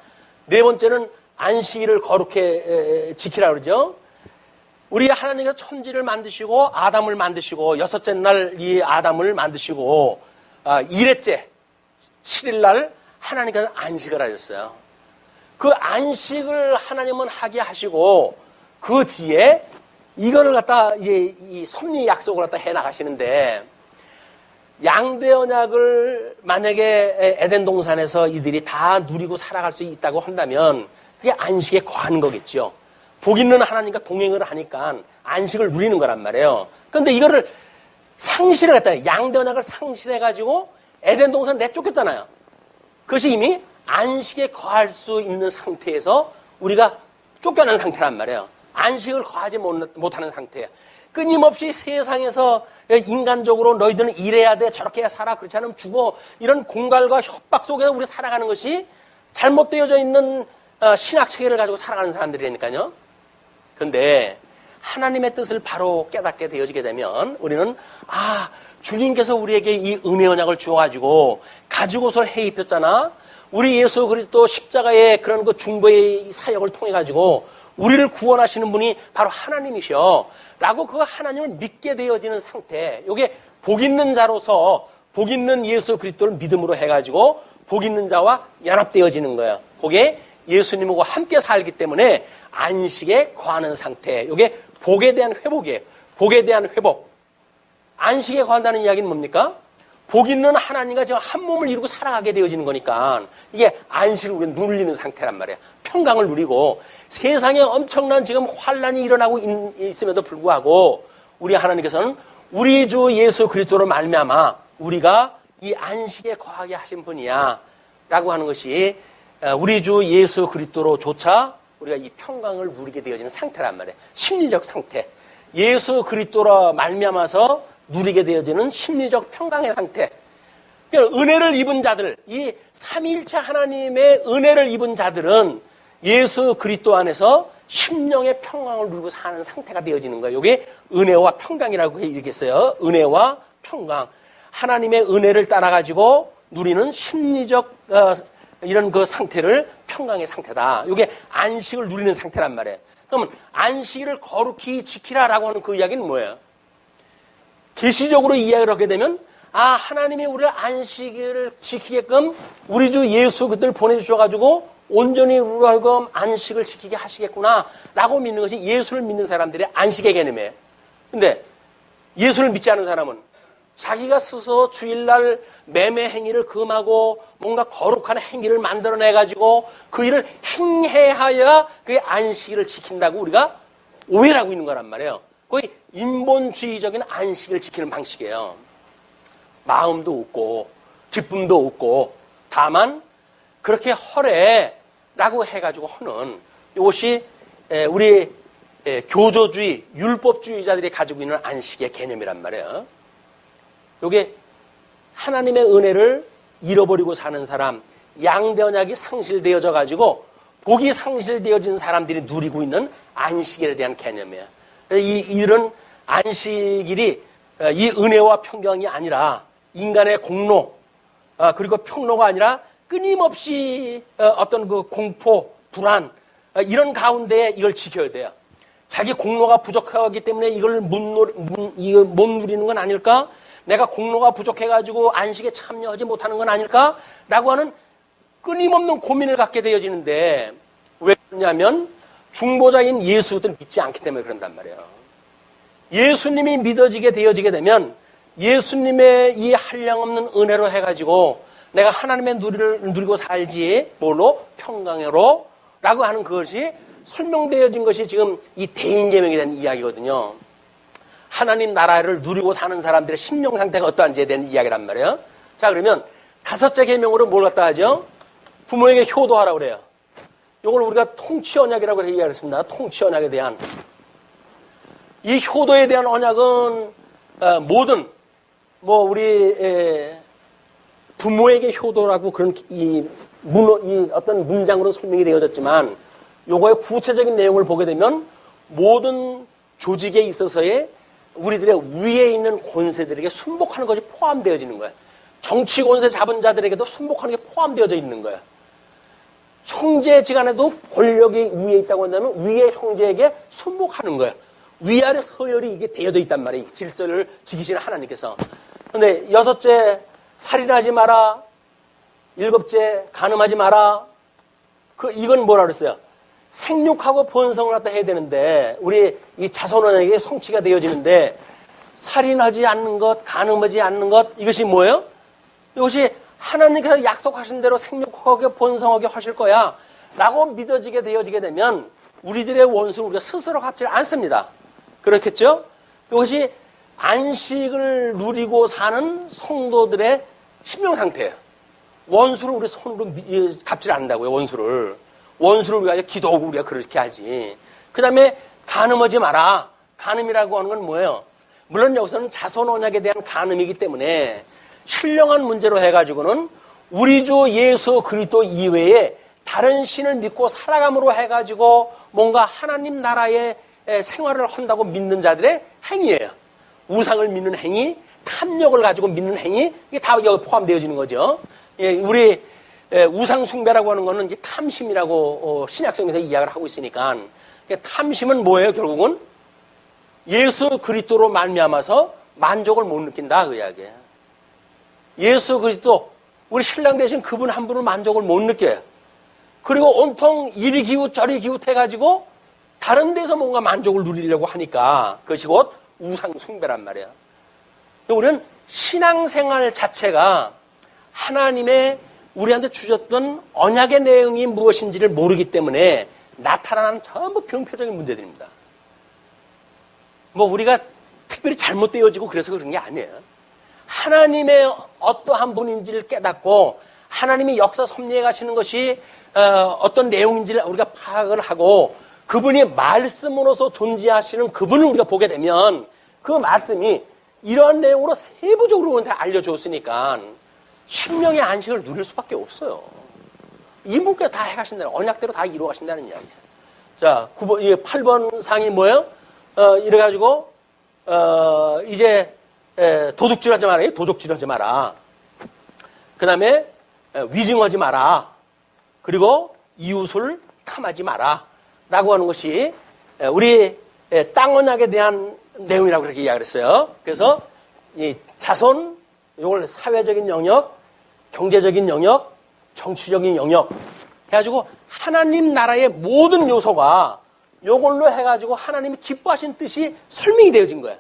네 번째는 안식일을 거룩히 지키라 그러죠. 우리 하나님께서 천지를 만드시고 아담을 만드시고 여섯째 날 이 아담을 만드시고 일회째 7일 날 하나님께서 안식을 하셨어요. 그 안식을 하나님은 하게 하시고 그 뒤에 이거를 갖다 이제 이 섭리 약속을 갖다 해 나가시는데, 양대 언약을 만약에 에덴 동산에서 이들이 다 누리고 살아갈 수 있다고 한다면 그게 안식에 거하는 거겠죠. 복 있는 하나님과 동행을 하니까 안식을 누리는 거란 말이에요. 그런데 이거를 상실을 했다. 양대 언약을 상실해가지고 에덴 동산 내쫓겼잖아요. 그것이 이미 안식에 거할 수 있는 상태에서 우리가 쫓겨난 상태란 말이에요. 안식을 거하지 못하는 상태예요. 끊임없이 세상에서 인간적으로 너희들은 이래야 돼, 저렇게 살아, 그렇지 않으면 죽어, 이런 공갈과 협박 속에서 우리 살아가는 것이 잘못되어져 있는 신학 체계를 가지고 살아가는 사람들이니까요. 그런데 하나님의 뜻을 바로 깨닫게 되어지게 되면 우리는 주님께서 우리에게 이 은혜 언약을 주어가지고 가지고서 해 입혔잖아. 우리 예수 그리스도 십자가의 그런 그 중보의 사역을 통해 가지고 우리를 구원하시는 분이 바로 하나님이셔 라고 그 하나님을 믿게 되어지는 상태, 이게 복 있는 자로서 복 있는 예수 그리스도를 믿음으로 해가지고 복 있는 자와 연합되어지는 거예요. 그게 예수님과 함께 살기 때문에 안식에 거하는 상태, 이게 복에 대한 회복이에요. 복에 대한 회복. 안식에 거한다는 이야기는 뭡니까? 복 있는 하나님과 지금 한 몸을 이루고 살아가게 되어지는 거니까 이게 안식을 우리가 누리는 상태란 말이에요. 평강을 누리고 세상에 엄청난 지금 환란이 일어나고 있음에도 불구하고 우리 하나님께서는 우리 주 예수 그리스도로 말미암아 우리가 이 안식에 거하게 하신 분이야 라고 하는 것이 우리 주 예수 그리스도로조차 우리가 이 평강을 누리게 되어지는 상태란 말이에요. 심리적 상태. 예수 그리스도로 말미암아서 누리게 되어지는 심리적 평강의 상태. 그러니까 은혜를 입은 자들, 이 삼위일체 하나님의 은혜를 입은 자들은 예수 그리스도 안에서 심령의 평강을 누리고 사는 상태가 되어지는 거예요. 이게 은혜와 평강이라고 얘기했어요. 은혜와 평강. 하나님의 은혜를 따라가지고 누리는 심리적 이런 그 상태를 평강의 상태다. 이게 안식을 누리는 상태란 말이에요. 그러면 안식일을 거룩히 지키라라고 하는 그 이야기는 뭐예요? 계시적으로 이야기를 하게 되면 하나님이 우리를 안식일을 지키게끔 우리 주 예수 그들을 보내주셔가지고 온전히 우리가 안식을 지키게 하시겠구나 라고 믿는 것이 예수를 믿는 사람들의 안식의 개념이에요. 근데 예수를 믿지 않은 사람은 자기가 스스로 주일날 매매 행위를 금하고 뭔가 거룩한 행위를 만들어내가지고 그 일을 행해야 그게 안식일을 지킨다고 우리가 오해를 하고 있는 거란 말이에요. 거의 인본주의적인 안식을 지키는 방식이에요. 마음도 없고 기쁨도 없고 다만 그렇게 허래라고 해가지고 하는 이것이 우리 교조주의, 율법주의자들이 가지고 있는 안식의 개념이란 말이에요. 이게 하나님의 은혜를 잃어버리고 사는 사람, 양대 언약이 상실되어져 가지고 복이 상실되어진 사람들이 누리고 있는 안식에 대한 개념이에요. 이런 안식일이 이 은혜와 평강이 아니라 인간의 공로, 그리고 평로가 아니라 끊임없이 어떤 그 공포, 불안, 이런 가운데 이걸 지켜야 돼요. 자기 공로가 부족하기 때문에 이걸 못 누리는 건 아닐까? 내가 공로가 부족해가지고 안식에 참여하지 못하는 건 아닐까? 라고 하는 끊임없는 고민을 갖게 되어지는데, 왜 그러냐면 중보자인 예수를 믿지 않기 때문에 그런단 말이에요. 예수님이 믿어지게 되어지게 되면 예수님의 이 한량없는 은혜로 해가지고 내가 하나님의 누리고 살지, 뭘로? 평강으로 라고 하는 그것이 설명되어진 것이 지금 이 대인계명에 대한 이야기거든요. 하나님 나라를 누리고 사는 사람들의 심령 상태가 어떠한지에 대한 이야기란 말이에요. 자, 그러면 다섯째 계명으로 뭘 갖다 하죠? 부모에게 효도하라고 그래요. 이걸 우리가 통치 언약이라고 얘기하겠습니다. 통치 언약에 대한. 이 효도에 대한 언약은 모든 우리 부모에게 효도라고 그런 이 어떤 문장으로 설명이 되어졌지만, 요거의 구체적인 내용을 보게 되면 모든 조직에 있어서의 우리들의 위에 있는 권세들에게 순복하는 것이 포함되어지는 거예요. 정치 권세 잡은 자들에게도 순복하는 게 포함되어져 있는 거예요. 형제지간에도 권력이 위에 있다고 한다면 위에 형제에게 순복하는 거예요. 위아래 서열이 이게 되어져 있단 말이에요. 질서를 지키시는 하나님께서. 근데 여섯째, 살인하지 마라. 일곱째, 간음하지 마라. 이건 뭐라 그랬어요? 생육하고 번성을 갖다 해야 되는데, 우리 이 자손에게 성취가 되어지는데, 살인하지 않는 것, 간음하지 않는 것, 이것이 뭐예요? 이것이 하나님께서 약속하신 대로 생육하게 번성하게 하실 거야 라고 믿어지게 되어지게 되면 우리들의 원수는 우리가 스스로 갚지 않습니다. 그렇겠죠? 이것이 안식을 누리고 사는 성도들의 심령 상태예요. 원수를 우리 손으로 갚지 않는다고요. 원수를 위하여 기도하고 우리가 그렇게 하지. 그 다음에 간음하지 마라. 간음이라고 하는 건 뭐예요? 물론 여기서는 자손 언약에 대한 간음이기 때문에 신령한 문제로 해가지고는 우리 주 예수 그리스도 이외에 다른 신을 믿고 살아감으로 해가지고 뭔가 하나님 나라의 생활을 한다고 믿는 자들의 행위예요. 우상을 믿는 행위, 탐욕을 가지고 믿는 행위, 이게 다 여기 포함되어지는 거죠. 우리 우상 숭배라고 하는 거는 이제 탐심이라고 신약성에서 이야기를 하고 있으니까, 탐심은 뭐예요? 결국은 예수 그리스도로 말미암아서 만족을 못 느낀다 그 이야기예요. 예수 그리스도, 우리 신랑 대신 그분 한 분을 만족을 못 느껴요. 그리고 온통 이리 기웃 저리 기웃해가지고 다른 데서 뭔가 만족을 누리려고 하니까 그것이 곧 우상 숭배란 말이에요. 우리는 신앙생활 자체가 하나님의 우리한테 주셨던 언약의 내용이 무엇인지를 모르기 때문에 나타나는 전부 병폐적인 문제들입니다. 우리가 특별히 잘못되어지고 그래서 그런 게 아니에요. 하나님의 어떠한 분인지를 깨닫고 하나님이 역사 섭리해 가시는 것이 어떤 내용인지를 우리가 파악을 하고 그분이 말씀으로서 존재하시는 그분을 우리가 보게 되면 그 말씀이 이러한 내용으로 세부적으로 우리한테 알려줬으니까 심령의 안식을 누릴 수밖에 없어요. 이분께서 다 해가신다는, 언약대로 다 이루어가신다는 이야기예요. 자, 8번 상이 뭐예요? 이래가지고 이제 도둑질하지 말아요. 도둑질하지 마라. 그 다음에 위증하지 마라. 그리고 이웃을 탐하지 마라. 라고 하는 것이 우리 땅 언약에 대한 내용이라고 그렇게 이야기를 했어요. 그래서 이 자손, 이걸 사회적인 영역, 경제적인 영역, 정치적인 영역 해가지고 하나님 나라의 모든 요소가 이걸로 해가지고 하나님이 기뻐하신 뜻이 설명이 되어진 거예요.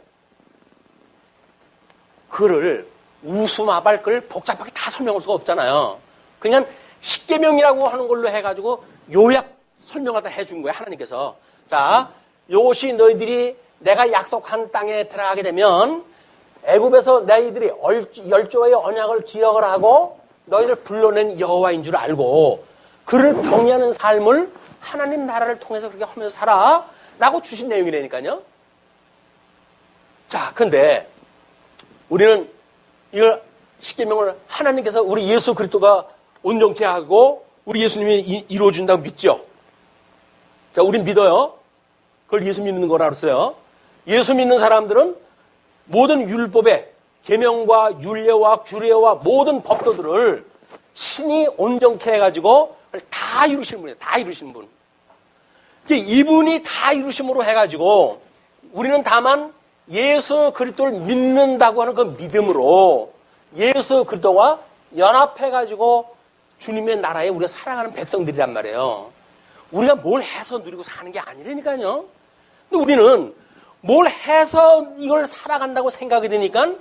그를 우수마발 걸 복잡하게 다 설명할 수가 없잖아요. 그냥 십계명이라고 하는 걸로 해가지고 요약 설명을 다 해준 거예요. 하나님께서. 자, 이것이 너희들이 내가 약속한 땅에 들어가게 되면 애굽에서 너희들이 열조의 언약을 기억을 하고 너희를 불러낸 여호와인 줄 알고 그를 경외하는 삶을 하나님 나라를 통해서 그렇게 하면서 살아 라고 주신 내용이라니까요. 자, 근데 우리는 이걸 십계명을 하나님께서 우리 예수 그리스도가 온전케 하고 우리 예수님이 이루어준다고 믿죠. 자, 우린 믿어요. 그걸 예수 믿는 거라 그랬어요. 예수 믿는 사람들은 모든 율법의 계명과 율례와 규례와 모든 법도들을 신이 온전케 해가지고 다 이루시는 분이에요. 다 이루시는 분. 이분이 다 이루심으로 해가지고 우리는 다만 예수 그리스도를 믿는다고 하는 그 믿음으로 예수 그리스도와 연합해가지고 주님의 나라에 우리가 살아가는 백성들이란 말이에요. 우리가 뭘 해서 누리고 사는 게 아니라니까요. 근데 우리는 뭘 해서 이걸 살아간다고 생각이 되니까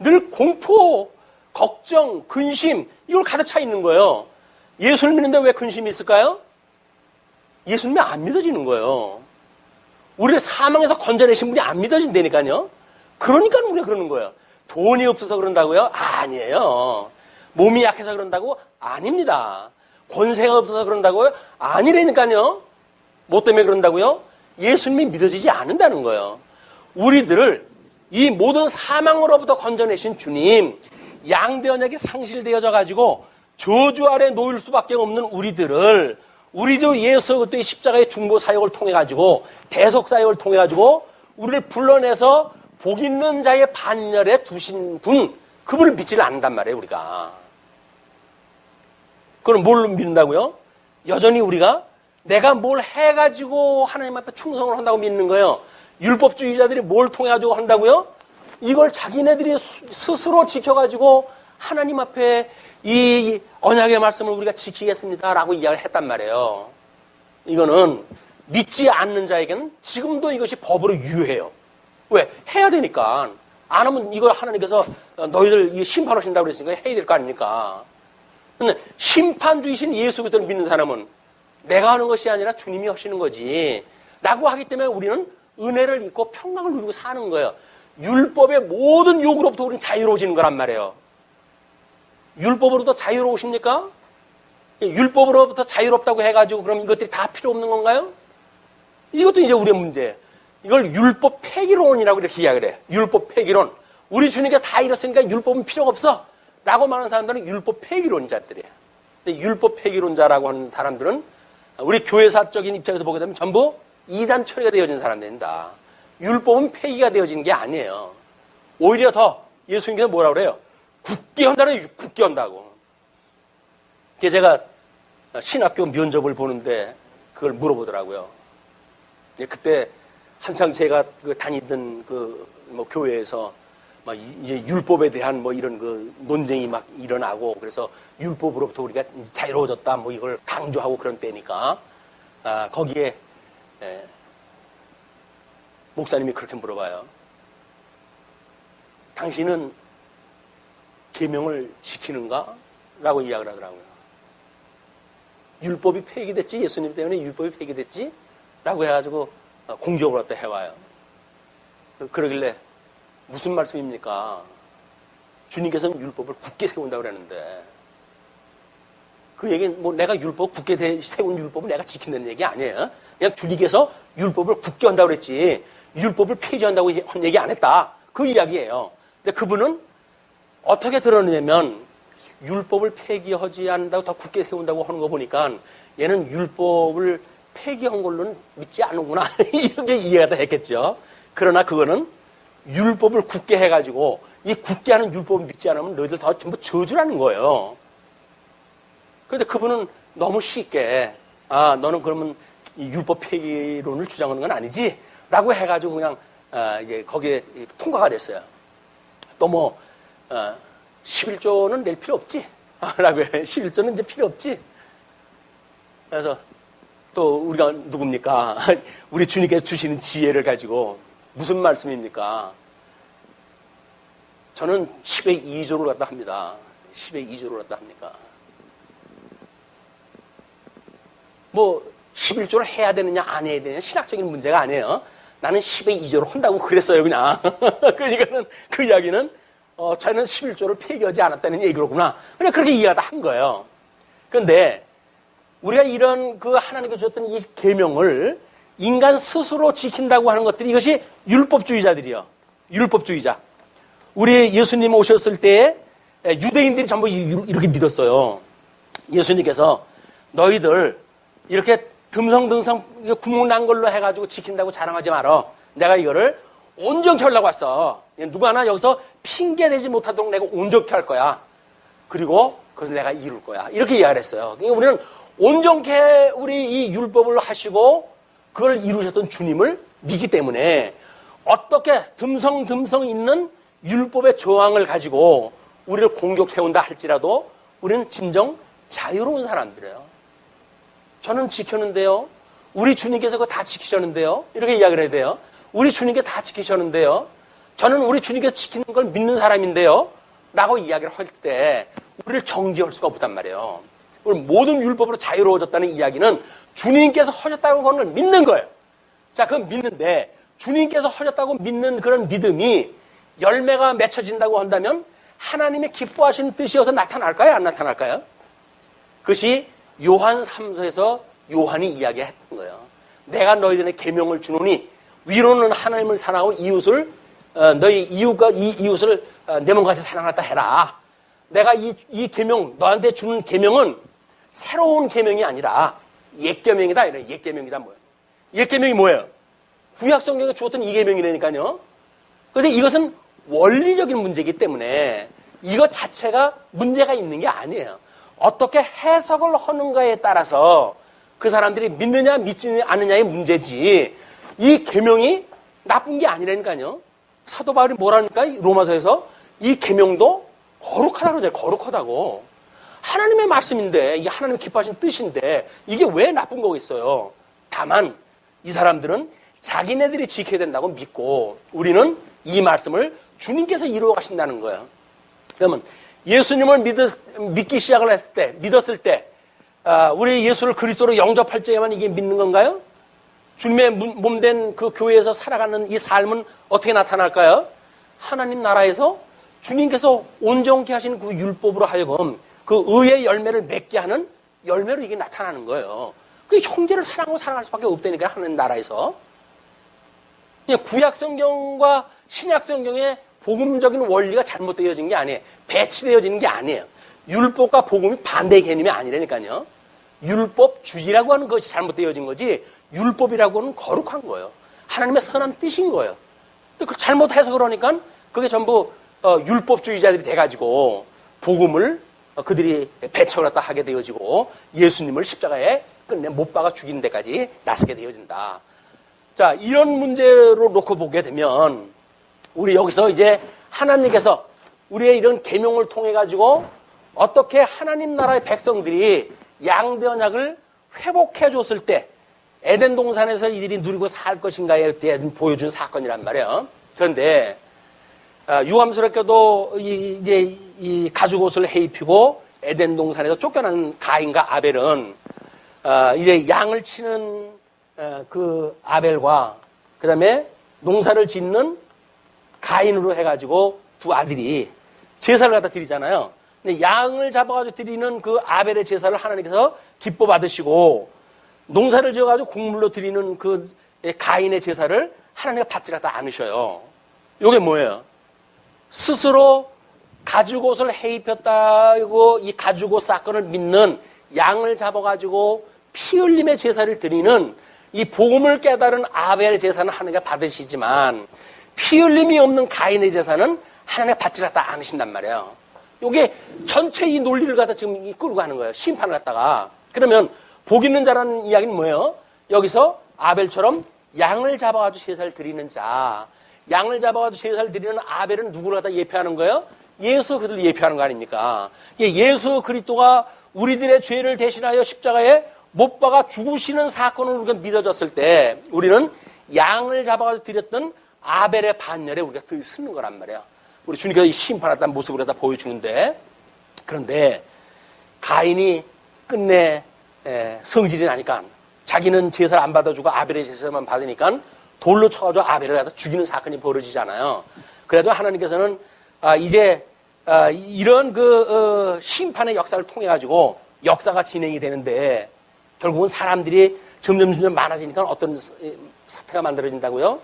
늘 공포, 걱정, 근심 이걸 가득 차 있는 거예요. 예수를 믿는데 왜 근심이 있을까요? 예수님이 안 믿어지는 거예요. 우리를 사망에서 건져내신 분이 안 믿어진다니까요. 그러니까 우리가 그러는 거예요. 돈이 없어서 그런다고요? 아니에요. 몸이 약해서 그런다고? 아닙니다. 권세가 없어서 그런다고요? 아니라니까요. 뭐 때문에 그런다고요? 예수님이 믿어지지 않는다는 거예요. 우리들을 이 모든 사망으로부터 건져내신 주님, 양대 언약이 상실되어져 가지고 저주 아래 놓일 수밖에 없는 우리들을 우리 주 예수 그리스도의 십자가의 중보 사역을 통해 가지고 대속 사역을 통해 가지고 우리를 불러내서 복 있는 자의 반열에 두신 분, 그분을 믿지를 않는단 말이에요, 우리가. 그럼 뭘 믿는다고요? 여전히 우리가 내가 뭘 해가지고 하나님 앞에 충성을 한다고 믿는 거예요. 율법주의자들이 뭘 통해 가지고 한다고요? 이걸 자기네들이 스스로 지켜가지고 하나님 앞에 이 언약의 말씀을 우리가 지키겠습니다라고 이야기를 했단 말이에요. 이거는 믿지 않는 자에게는 지금도 이것이 법으로 유효해요. 왜? 해야 되니까. 안 하면 이걸 하나님께서 너희들 심판하신다고 그랬으니까 해야 될 거 아닙니까? 근데 심판주이신 예수 그리스도를 믿는 사람은 내가 하는 것이 아니라 주님이 하시는 거지 라고 하기 때문에 우리는 은혜를 입고 평강을 누리고 사는 거예요. 율법의 모든 요구로부터 우리는 자유로워지는 거란 말이에요. 율법으로부터 자유로우십니까? 율법으로부터 자유롭다고 해가지고 그럼 이것들이 다 필요 없는 건가요? 이것도 이제 우리의 문제예요. 이걸 율법 폐기론이라고 이렇게 이야기를 해요. 율법 폐기론. 우리 주님께 다 이뤘으니까 율법은 필요가 없어 라고 말하는 사람들은 율법 폐기론자들이에요. 근데 율법 폐기론자라고 하는 사람들은 우리 교회사적인 입장에서 보게 되면 전부 이단 처리가 되어진 사람들입니다. 율법은 폐기가 되어지는 게 아니에요. 오히려 더 예수님께서 뭐라고 그래요? 굳게 한다는 굳게 한다고. 그게 제가 신학교 면접을 보는데 그걸 물어보더라고요. 그때 한창 제가 다니던 교회에서 막 율법에 대한 뭐 이런 그 논쟁이 막 일어나고 그래서 율법으로부터 우리가 자유로워졌다 뭐 이걸 강조하고 그런 때니까 거기에 목사님이 그렇게 물어봐요. 당신은 계명을 지키는가? 라고 이야기를 하더라고요. 율법이 폐기됐지? 예수님 때문에 율법이 폐기됐지? 라고 해가지고 공격을 갖다 해와요. 그러길래 무슨 말씀입니까? 주님께서는 율법을 굳게 세운다고 그러는데 그 얘기는 뭐 내가 율법 굳게 세운 율법을 내가 지킨다는 얘기 아니에요. 그냥 주님께서 율법을 굳게 한다고 그랬지 율법을 폐지한다고 한 얘기 안 했다. 그 이야기예요. 근데 그분은 어떻게 드러내냐면 율법을 폐기하지 않는다고 더 굳게 세운다고 하는 거 보니까 얘는 율법을 폐기한 걸로는 믿지 않는구나 이렇게 이해가 다 했겠죠. 그러나 그거는 율법을 굳게 해가지고 이 굳게 하는 율법을 믿지 않으면 너희들 다 전부 저주라는 거예요. 그런데 그분은 너무 쉽게 너는 그러면 이 율법 폐기론을 주장하는 건 아니지? 라고 해가지고 그냥 이제 거기에 통과가 됐어요. 또 뭐 11조는 낼 필요 없지? 라고 해. 11조는 이제 필요 없지? 그래서 또 우리가 누굽니까? 우리 주님께서 주시는 지혜를 가지고 무슨 말씀입니까? 저는 10의 2조를 갖다 합니다. 10의 2조를 갖다 합니까? 뭐 11조를 해야 되느냐 안 해야 되느냐 신학적인 문제가 아니에요. 나는 10의 2조를 한다고 그랬어요 그냥. 그러니까는 그 이야기는 저는 11조를 폐기하지 않았다는 얘기로구나. 그냥 그렇게 이해하다 한 거예요. 그런데 우리가 이런 그 하나님께서 주셨던 이 계명을 인간 스스로 지킨다고 하는 것들이 이것이 율법주의자들이요. 율법주의자. 우리 예수님 오셨을 때 유대인들이 전부 이렇게 믿었어요. 예수님께서 너희들 이렇게 듬성듬성 구멍 난 걸로 해가지고 지킨다고 자랑하지 말어. 내가 이거를 온전케 하려고 왔어. 누구 하나 여기서 핑계대지 못하도록 내가 온전케 할 거야. 그리고 그것을 내가 이룰 거야. 이렇게 이야기를 했어요. 그러니까 우리는 온전케 우리 이 율법을 하시고 그걸 이루셨던 주님을 믿기 때문에 어떻게 듬성듬성 있는 율법의 조항을 가지고 우리를 공격해온다 할지라도 우리는 진정 자유로운 사람들이에요. 저는 지켰는데요. 우리 주님께서 그거 다 지키셨는데요. 이렇게 이야기를 해야 돼요. 우리 주님께 다 지키셨는데요. 저는 우리 주님께서 지키는 걸 믿는 사람인데요. 라고 이야기를 할 때 우리를 정죄할 수가 없단 말이에요. 우리 모든 율법으로 자유로워졌다는 이야기는 주님께서 하셨다고 하는 걸 믿는 거예요. 자, 그건 믿는데 주님께서 하셨다고 믿는 그런 믿음이 열매가 맺혀진다고 한다면 하나님의 기뻐하시는 뜻이어서 나타날까요? 안 나타날까요? 그것이 요한 3서에서 요한이 이야기했던 거예요. 내가 너희들의 계명을 주노니 위로는 하나님을 사랑하고 이웃을 너희 이웃과 이 이웃을 내 몸같이 사랑하다 해라. 내가 이 계명 너한테 주는 계명은 새로운 계명이 아니라 옛 계명이다. 이래. 옛 계명이다 뭐예요? 옛 계명이 뭐예요? 구약 성경에 주었던 이 계명이라니까요. 그런데 이것은 원리적인 문제이기 때문에 이것 자체가 문제가 있는 게 아니에요. 어떻게 해석을 하는가에 따라서 그 사람들이 믿느냐 믿지 않느냐의 문제지 이 계명이 나쁜 게 아니라니까요. 사도 바울이 뭐라니까 로마서에서 이 계명도 거룩하다고 그러잖아요. 거룩하다고. 하나님의 말씀인데 이게 하나님 기뻐하신 뜻인데 이게 왜 나쁜 거겠어요. 다만 이 사람들은 자기네들이 지켜야 된다고 믿고 우리는 이 말씀을 주님께서 이루어 가신다는 거예요. 그러면 예수님을 믿기 시작을 했을 때, 믿었을 때 우리 예수를 그리스도로 영접할 때에만 이게 믿는 건가요? 주님의 몸된 그 교회에서 살아가는 이 삶은 어떻게 나타날까요? 하나님 나라에서 주님께서 온전케 하시는 그 율법으로 하여금 그 의의 열매를 맺게 하는 열매로 이게 나타나는 거예요. 그 형제를 사랑하고 사랑할 수밖에 없다니까 하나님 나라에서. 구약 성경과 신약 성경의 복음적인 원리가 잘못되어진 게 아니에요. 배치되어지는 게 아니에요. 율법과 복음이 반대 개념이 아니라니까요. 율법주의라고 하는 것이 잘못되어진 거지 율법이라고 하는 거룩한 거예요. 하나님의 선한 뜻인 거예요. 근데 잘못 해석을 하니까 그게 전부 율법주의자들이 돼가지고 복음을 그들이 배척을 갖다 하게 되어지고 예수님을 십자가에 끝내 못 박아 죽이는 데까지 나서게 되어진다. 자, 이런 문제로 놓고 보게 되면 우리 여기서 이제 하나님께서 우리의 이런 계명을 통해 가지고 어떻게 하나님 나라의 백성들이 양대 언약을 회복해 줬을 때 에덴 동산에서 이들이 누리고 살 것인가에 대해 보여준 사건이란 말이에요. 그런데 유감스럽게도 이제 이 가죽옷을 해입히고 에덴 동산에서 쫓겨난 가인과 아벨은 이제 양을 치는 그 아벨과 그다음에 농사를 짓는 가인으로 해가지고 두 아들이 제사를 갖다 드리잖아요. 근데 양을 잡아가지고 드리는 그 아벨의 제사를 하나님께서 기뻐 받으시고 농사를 지어가지고 곡물로 드리는 그 가인의 제사를 하나님께서 받지 갖다 않으셔요. 이게 뭐예요? 스스로 가죽옷을 해입혔다고 이 가죽옷 사건을 믿는 양을 잡아가지고 피 흘림의 제사를 드리는 이 복음을 깨달은 아벨의 제사는 하나님께서 받으시지만 피 흘림이 없는 가인의 제사는 하나님께서 받지 갖다 않으신단 말이에요. 이게 전체 이 논리를 갖다 지금 끌고 가는 거예요. 심판을 갖다가. 그러면 복 있는 자라는 이야기는 뭐예요? 여기서 아벨처럼 양을 잡아가지고 제사를 드리는 자, 양을 잡아가지고 제사를 드리는 아벨은 누구를 갖다 예표하는 거예요? 예수 그들을 예표하는 거 아닙니까? 예수 그리스도가 우리들의 죄를 대신하여 십자가에 못 박아 죽으시는 사건을 우리가 믿어졌을 때 우리는 양을 잡아가지고 드렸던 아벨의 반열에 우리가 들쓰는 거란 말이에요. 우리 주님께서 심판했다는 모습을 다 보여주는데 그런데 가인이 끝내 성질이 나니까 자기는 제사를 안 받아주고 아벨의 제사만 받으니까 돌로 쳐가지고 아벨을 갖다 죽이는 사건이 벌어지잖아요. 그래도 하나님께서는 이제 이런 그 심판의 역사를 통해 가지고 역사가 진행이 되는데 결국은 사람들이 점점 많아지니까 어떤 사태가 만들어진다고요?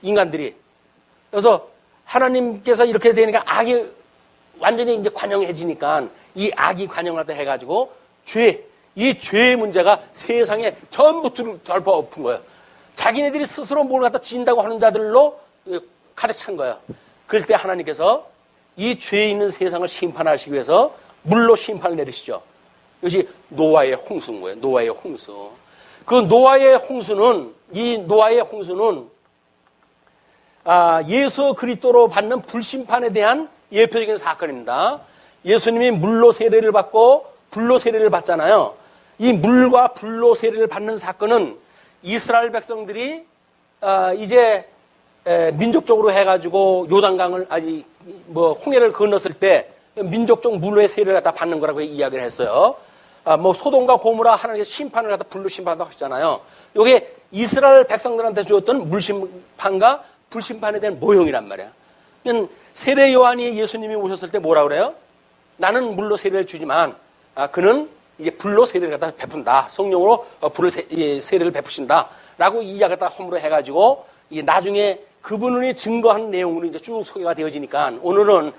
인간들이. 그래서 하나님께서 이렇게 되니까 악이 완전히 이제 관영해지니까 이 악이 관영하다 해가지고 이 죄의 문제가 세상에 전부 덮어엎은 거예요. 자기네들이 스스로 뭘 갖다 지인다고 하는 자들로 가득 찬 거예요. 그럴 때 하나님께서 이 죄 있는 세상을 심판하시기 위해서 물로 심판을 내리시죠. 이것이 노아의 홍수인 거예요. 노아의 홍수. 그 노아의 홍수는, 이 노아의 홍수는 예수 그리스도로 받는 불심판에 대한 예표적인 사건입니다. 예수님이 물로 세례를 받고 불로 세례를 받잖아요. 이 물과 불로 세례를 받는 사건은 이스라엘 백성들이 이제 민족적으로 해가지고 요단강을 홍해를 건넜을 때 민족적 물로의 세례를 갖다 받는 거라고 이야기를 했어요. 소돔과 고모라 하나님께서 심판을 갖다 불로 심판한다고 하셨잖아요. 이게 이스라엘 백성들한테 주었던 물심판과 불심판에 대한 모형이란 말이야. 세례 요한이 예수님이 오셨을 때 뭐라 그래요? 나는 물로 세례를 주지만 그는 이제 불로 세례를 갖다 베푼다. 성령으로 세례를 베푸신다. 라고 이야기를 갖다 허물어 해가지고 이게 나중에 그분이 증거한 내용으로 이제 쭉 소개가 되어지니까 오늘은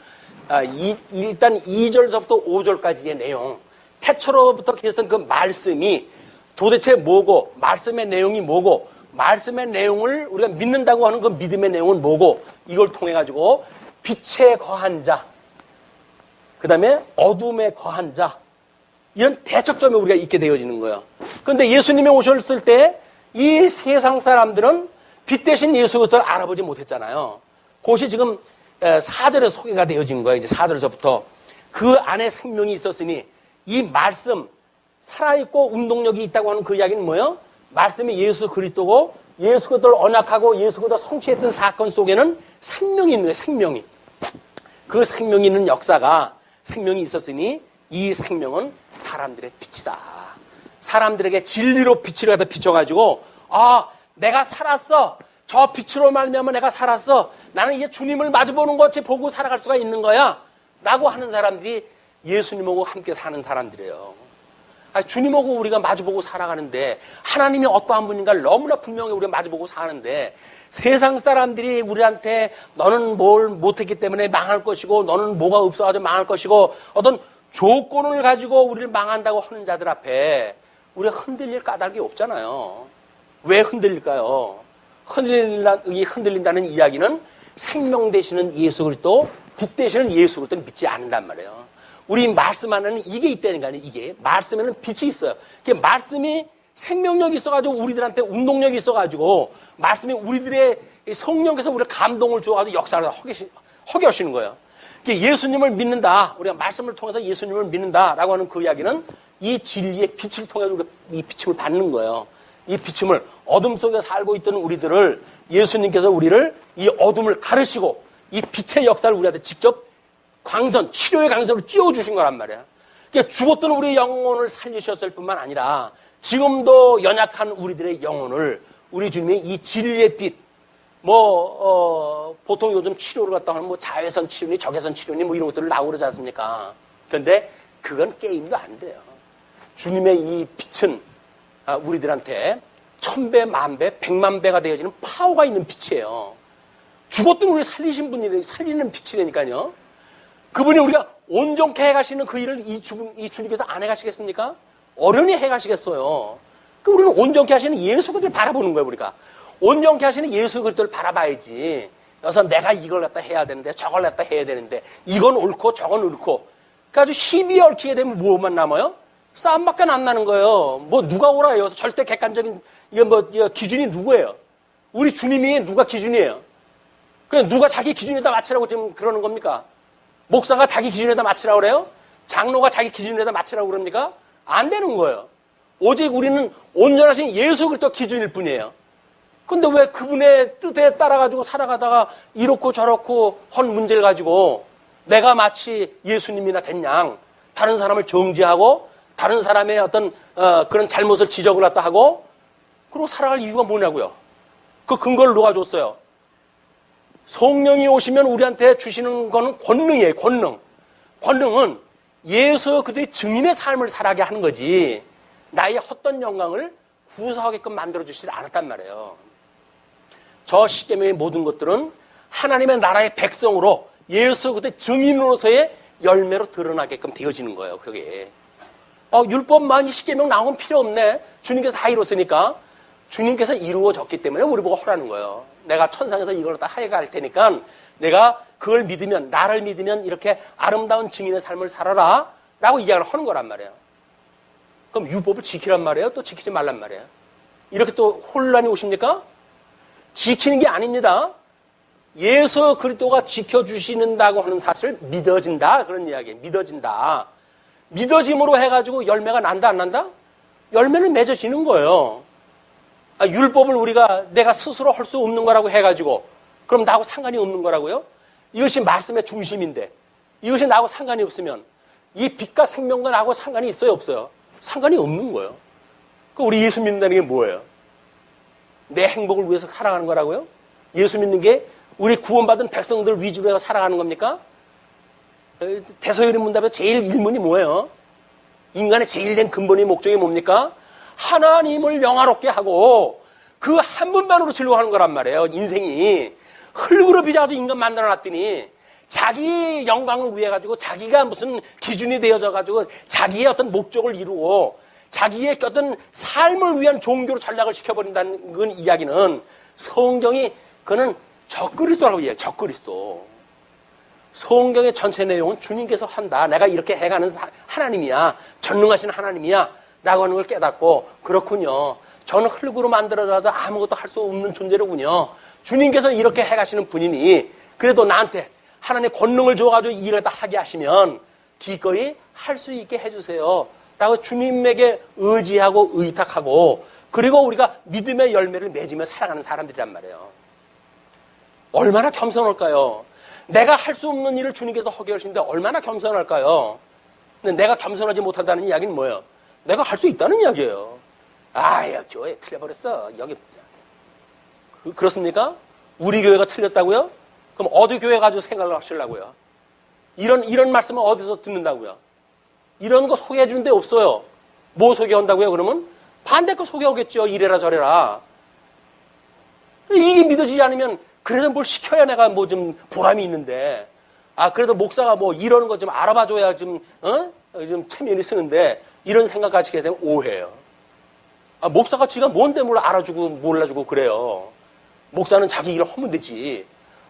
일단 2절서부터 5절까지의 내용, 태초로부터 계셨던 그 말씀이 도대체 뭐고, 말씀의 내용이 뭐고, 말씀의 내용을 우리가 믿는다고 하는 그 믿음의 내용은 뭐고, 이걸 통해 가지고 빛에 거한 자, 그 다음에 어둠에 거한 자, 이런 대척점에 우리가 있게 되어지는 거예요. 그런데 예수님이 오셨을 때 이 세상 사람들은 빛 대신 예수 그리스도를 알아보지 못했잖아요. 그것이 지금 4절에 소개가 되어진 거예요. 이제 4절에서부터 그 안에 생명이 있었으니 이 말씀, 살아있고 운동력이 있다고 하는 그 이야기는 뭐예요? 말씀이 예수 그리스도고 예수 그리스도를 언약하고 예수 그리스도를 성취했던 사건 속에는 생명이 있는 거예요. 생명이. 그 생명이 있는 역사가, 생명이 있었으니 이 생명은 사람들의 빛이다. 사람들에게 진리로 빛을 갖다 비춰가지고 내가 살았어. 저 빛으로 말미암아 내가 살았어. 나는 이제 주님을 마주보는 것이 보고 살아갈 수가 있는 거야. 라고 하는 사람들이 예수님하고 함께 사는 사람들이에요. 주님하고 우리가 마주보고 살아가는데 하나님이 어떠한 분인가를 너무나 분명히 우리가 마주보고 사는데 세상 사람들이 우리한테 너는 뭘 못했기 때문에 망할 것이고 너는 뭐가 없어가지고 망할 것이고 어떤 조건을 가지고 우리를 망한다고 하는 자들 앞에 우리가 흔들릴 까닭이 없잖아요. 왜 흔들릴까요? 흔들린다는 이야기는 생명 되시는 예수 그리스도, 빛 되시는 예수 그리스도를 믿지 않는단 말이에요. 우리 말씀 안에는 이게 있다는 거 아니에요. 이게 말씀에는 빛이 있어요. 그 말씀이 생명력이 있어가지고 우리들한테 운동력이 있어가지고 말씀이 우리들의 성령께서 우리를 감동을 주어가지고 역사를 허게 하시는 거예요. 예수님을 믿는다. 우리가 말씀을 통해서 예수님을 믿는다라고 하는 그 이야기는 이 진리의 빛을 통해서 우리가 이 비침을 받는 거예요. 이 비침을 어둠 속에 살고 있던 우리들을 예수님께서 우리를 이 어둠을 가르시고 이 빛의 역사를 우리한테 직접 광선, 치료의 광선으로 찌워주신 거란 말이야. 그러니까 죽었던 우리의 영혼을 살리셨을 뿐만 아니라 지금도 연약한 우리들의 영혼을 우리 주님이 이 진리의 빛, 보통 요즘 치료를 갖다 하는 자외선 치료니 적외선 치료니 이런 것들을 나오고 그러지 않습니까? 그런데 그건 게임도 안 돼요. 주님의 이 빛은 우리들한테 1000배, 10,000배, 1,000,000배가 되어지는 파워가 있는 빛이에요. 죽었던 우리 살리신 분이 살리는 빛이라니까요. 그분이 우리가 온전케 해가시는 그 일을 이 주님께서 안 해가시겠습니까? 어련히 해가시겠어요. 우리는 온전케 하시는 예수 그리스도를 바라보는 거예요. 우리가 온전케 하시는 예수 그리스도를 바라봐야지. 그래서 내가 이걸 갖다 해야 되는데 저걸 갖다 해야 되는데 이건 옳고 저건 옳고 그래가지고 시비 얽히게 되면 뭐만 남아요? 싸움밖에 안 나는 거예요. 누가 오라요? 절대 객관적인 이게 기준이 누구예요? 우리 주님이 누가 기준이에요? 그냥 누가 자기 기준에다 맞추라고 지금 그러는 겁니까? 목사가 자기 기준에다 맞추라고 그래요? 장로가 자기 기준에다 맞추라고 그럽니까? 안 되는 거예요. 오직 우리는 온전하신 예수 그리스도 기준일 뿐이에요. 근데 왜 그분의 뜻에 따라가지고 살아가다가 이렇고 저렇고 한 문제를 가지고 내가 마치 예수님이나 된 양 다른 사람을 정죄하고 다른 사람의 어떤 그런 잘못을 지적을 갖다 하고 그러고 살아갈 이유가 뭐냐고요. 그 근거를 누가 줬어요? 성령이 오시면 우리한테 주시는 거는 권능이에요. 권능은 예수 그리스도의 증인의 삶을 살아가게 하는 거지 나의 헛된 영광을 구사하게끔 만들어주시지 않았단 말이에요. 저 십계명의 모든 것들은 하나님의 나라의 백성으로 예수 그리스도의 증인으로서의 열매로 드러나게끔 되어지는 거예요. 그게 율법만 이 십계명 나오면 필요 없네. 주님께서 다 이뤘으니까 주님께서 이루어졌기 때문에 우리 보고 하라는 거예요. 내가 천상에서 이걸 다 해갈 테니까 내가 그걸 믿으면, 나를 믿으면 이렇게 아름다운 증인의 삶을 살아라 라고 이야기를 하는 거란 말이에요. 그럼 율법을 지키란 말이에요? 또 지키지 말란 말이에요? 이렇게 또 혼란이 오십니까? 지키는 게 아닙니다. 예수 그리스도가 지켜주시는다고 하는 사실을 믿어진다. 그런 이야기예요. 믿어진다. 믿어짐으로 해가지고 열매가 난다, 안 난다? 열매는 맺어지는 거예요. 율법을 내가 스스로 할 수 없는 거라고 해가지고, 그럼 나하고 상관이 없는 거라고요? 이것이 말씀의 중심인데, 이것이 나하고 상관이 없으면, 이 빛과 생명과 나하고 상관이 있어요, 없어요? 상관이 없는 거예요. 우리 예수 믿는다는 게 뭐예요? 내 행복을 위해서 살아가는 거라고요? 예수 믿는 게 우리 구원받은 백성들 위주로 해서 살아가는 겁니까? 대소요리 문답에서 제일 일문이 뭐예요? 인간의 제일 된 근본의 목적이 뭡니까? 하나님을 영화롭게 하고 그 한 분만으로 즐거워하는 거란 말이에요. 인생이 흙으로 빚어가지고 인간 만들어놨더니 자기 영광을 위해 가지고 자기가 무슨 기준이 되어져 가지고 자기의 어떤 목적을 이루고 자기의 어떤 삶을 위한 종교로 전락을 시켜버린다는 건 이야기는 성경이 그는 적그리스도라고 얘기해요. 적그리스도. 성경의 전체 내용은 주님께서 한다. 내가 이렇게 해가는 하나님이야. 전능하신 하나님이야. 라고 하는 걸 깨닫고 그렇군요. 저는 흙으로 만들어져도 아무것도 할 수 없는 존재로군요. 주님께서 이렇게 해가시는 분이니 그래도 나한테 하나님의 권능을 줘가지고 일을 다 하게 하시면 기꺼이 할 수 있게 해주세요. 라고 주님에게 의지하고 의탁하고 그리고 우리가 믿음의 열매를 맺으며 살아가는 사람들이란 말이에요. 얼마나 겸손할까요? 내가 할 수 없는 일을 주님께서 하게 하시는데 얼마나 겸손할까요? 근데 내가 겸손하지 못한다는 이야기는 뭐예요? 내가 할 수 있다는 이야기예요. 야, 교회 틀려버렸어. 여기. 그렇습니까? 우리 교회가 틀렸다고요? 그럼 어디 교회 가지고 생각을 하시려고요? 이런 말씀을 어디서 듣는다고요? 이런 거 소개해 주는 데 없어요. 뭐 소개한다고요, 그러면? 반대 거 소개하겠죠. 이래라 저래라. 이게 믿어지지 않으면 그래도 뭘 시켜야 내가 뭐 좀 보람이 있는데 그래도 목사가 뭐 이러는 거 좀 알아봐줘야 좀 체면이 쓰는데 이런 생각 가지게 되면 오해예요. 목사가 지가 뭔데 뭘 알아주고 몰라주고 그래요. 목사는 자기 일을 하면 되지.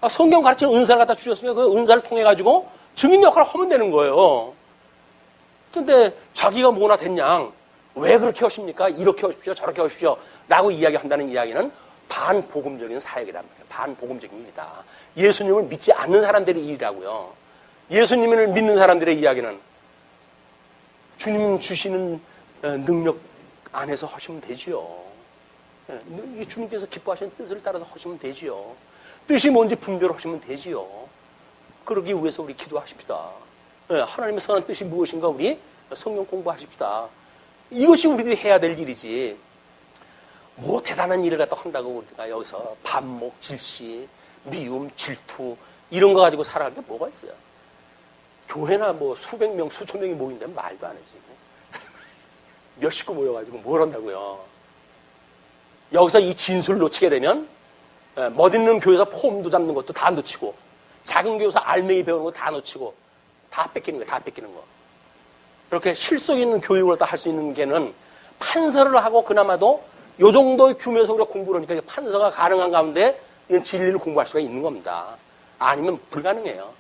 성경 가르치는 은사를 갖다 주셨으면 그 은사를 통해 가지고 증인 역할을 하면 되는 거예요. 근데 자기가 뭐나 됐냐? 왜 그렇게 하십니까? 이렇게 하십시오, 저렇게 하십시오. 라고 이야기한다는 이야기는 반복음적인 사역이란 말이에요. 반복음적인 일이다. 예수님을 믿지 않는 사람들의 일이라고요. 예수님을 믿는 사람들의 이야기는 주님 주시는 능력 안에서 하시면 되지요. 주님께서 기뻐하시는 뜻을 따라서 하시면 되지요. 뜻이 뭔지 분별하시면 되지요. 그러기 위해서 우리 기도하십시다. 하나님의 선한 뜻이 무엇인가 우리 성경 공부하십시다. 이것이 우리들이 해야 될 일이지. 뭐 대단한 일을 갖다 한다고 우리가 여기서 반목, 질시, 미움, 질투 이런 거 가지고 살아갈 게 뭐가 있어요? 교회나 뭐 수백 명, 수천 명이 모인데 말도 안 하지. 몇 식구 모여가지고 뭘 한다고요? 여기서 이 진술을 놓치게 되면 멋있는 교회에서 폼도 잡는 것도 다 놓치고 작은 교회에서 알맹이 배우는 거 다 놓치고 다 뺏기는 거예요. 다 뺏기는 거. 그렇게 실속 있는 교육을 다 할 수 있는 게는 판서를 하고 그나마도 요 정도의 규모에서 우리가 공부를 하니까 판서가 가능한 가운데 이건 진리를 공부할 수가 있는 겁니다. 아니면 불가능해요.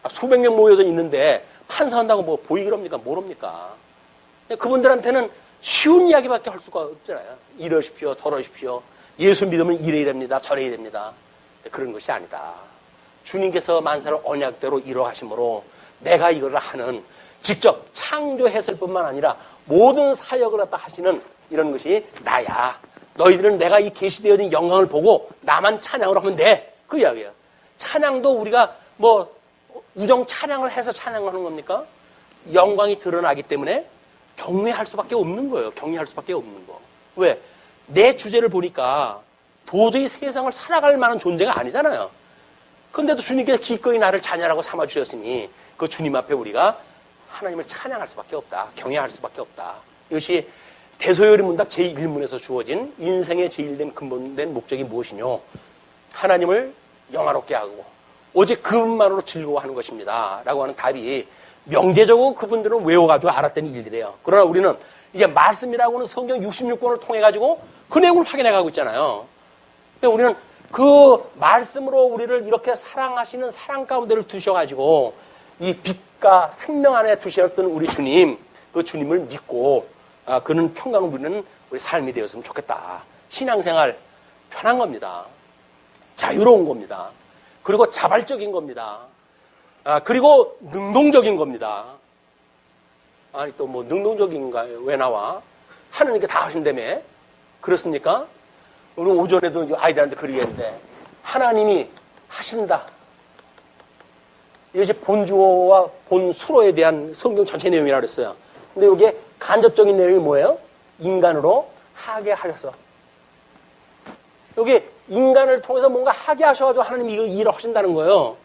수백 명 모여져 있는데 판서한다고 뭐 보이기랍니까? 모릅니까? 그분들한테는 쉬운 이야기밖에 할 수가 없잖아요. 이러십시오, 저러십시오. 예수 믿으면 이래야 됩니다, 저래야 됩니다. 그런 것이 아니다. 주님께서 만사를 언약대로 이루어가심으로 내가 이걸 하는 직접 창조했을 뿐만 아니라 모든 사역을 갖다 하시는 이런 것이 나야. 너희들은 내가 이 계시되어진 영광을 보고 나만 찬양을 하면 돼. 그 이야기예요. 찬양도 우리가 뭐 우정 찬양을 해서 찬양을 하는 겁니까? 영광이 드러나기 때문에 경외할 수밖에 없는 거예요. 경외할 수밖에 없는 거. 왜? 내 주제를 보니까 도저히 세상을 살아갈 만한 존재가 아니잖아요. 근데도 주님께서 기꺼이 나를 자녀라고 삼아주셨으니 그 주님 앞에 우리가 하나님을 찬양할 수밖에 없다. 경외할 수밖에 없다. 이것이 대소요리 문답 제1문에서 주어진 인생의 제일된 근본된 목적이 무엇이뇨? 하나님을 영화롭게 하고 오직 그분만으로 즐거워하는 것입니다. 라고 하는 답이 명제적으로 그분들은 외워가지고 알았던 일들이에요. 그러나 우리는 이제 말씀이라고 하는 성경 66권을 통해가지고 그 내용을 확인해 가고 있잖아요. 근데 우리는 그 말씀으로 우리를 이렇게 사랑하시는 사랑 가운데를 두셔가지고 이 빛과 생명 안에 두셨던 우리 주님, 그 주님을 믿고 그는 평강을 누리는 우리 삶이 되었으면 좋겠다. 신앙생활 편한 겁니다. 자유로운 겁니다. 그리고 자발적인 겁니다. 그리고 능동적인 겁니다. 아니 또 뭐 능동적인가요? 왜 나와? 하나님께 다 하신다며? 그렇습니까? 오늘 오전에도 아이들한테 그러게 했는데 하나님이 하신다. 이것이 본주어와 본수로에 대한 성경 전체 내용이라고 그랬어요. 근데 여기에 간접적인 내용이 뭐예요? 인간으로 하게 하셔서. 여기 인간을 통해서 뭔가 하게 하셔가지고 하나님이 이 일을 하신다는 거예요.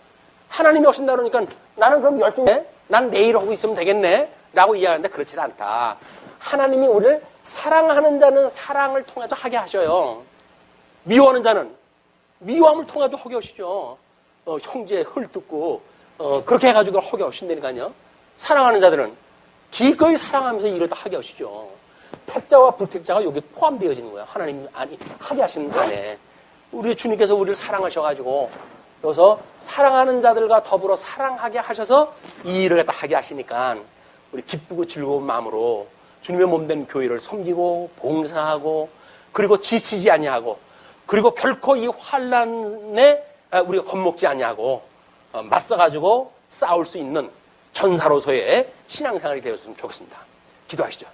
하나님이 하신다 그러니까 나는 그럼 열중해? 난 내일 하고 있으면 되겠네? 라고 이야기하는데 그렇지 않다. 하나님이 우리를 사랑하는 자는 사랑을 통해서 하게 하셔요. 미워하는 자는 미워함을 통해서 하게 하시죠. 형제의 헐뜯고 그렇게 해가지고 하게 하신다니까요. 사랑하는 자들은 기꺼이 사랑하면서 일을 다 하게 하시죠. 택자와 불택자가 여기 포함되어지는 거예요. 하나님이 하게 하시는 안에. 우리 주님께서 우리를 사랑하셔가지고 여기서 사랑하는 자들과 더불어 사랑하게 하셔서 이 일을 갖다 하게 하시니까 우리 기쁘고 즐거운 마음으로 주님의 몸된 교회를 섬기고 봉사하고 그리고 지치지 아니하고 그리고 결코 이 환난에 우리가 겁먹지 아니하고 맞서가지고 싸울 수 있는 전사로서의 신앙생활이 되었으면 좋겠습니다. 기도하시죠.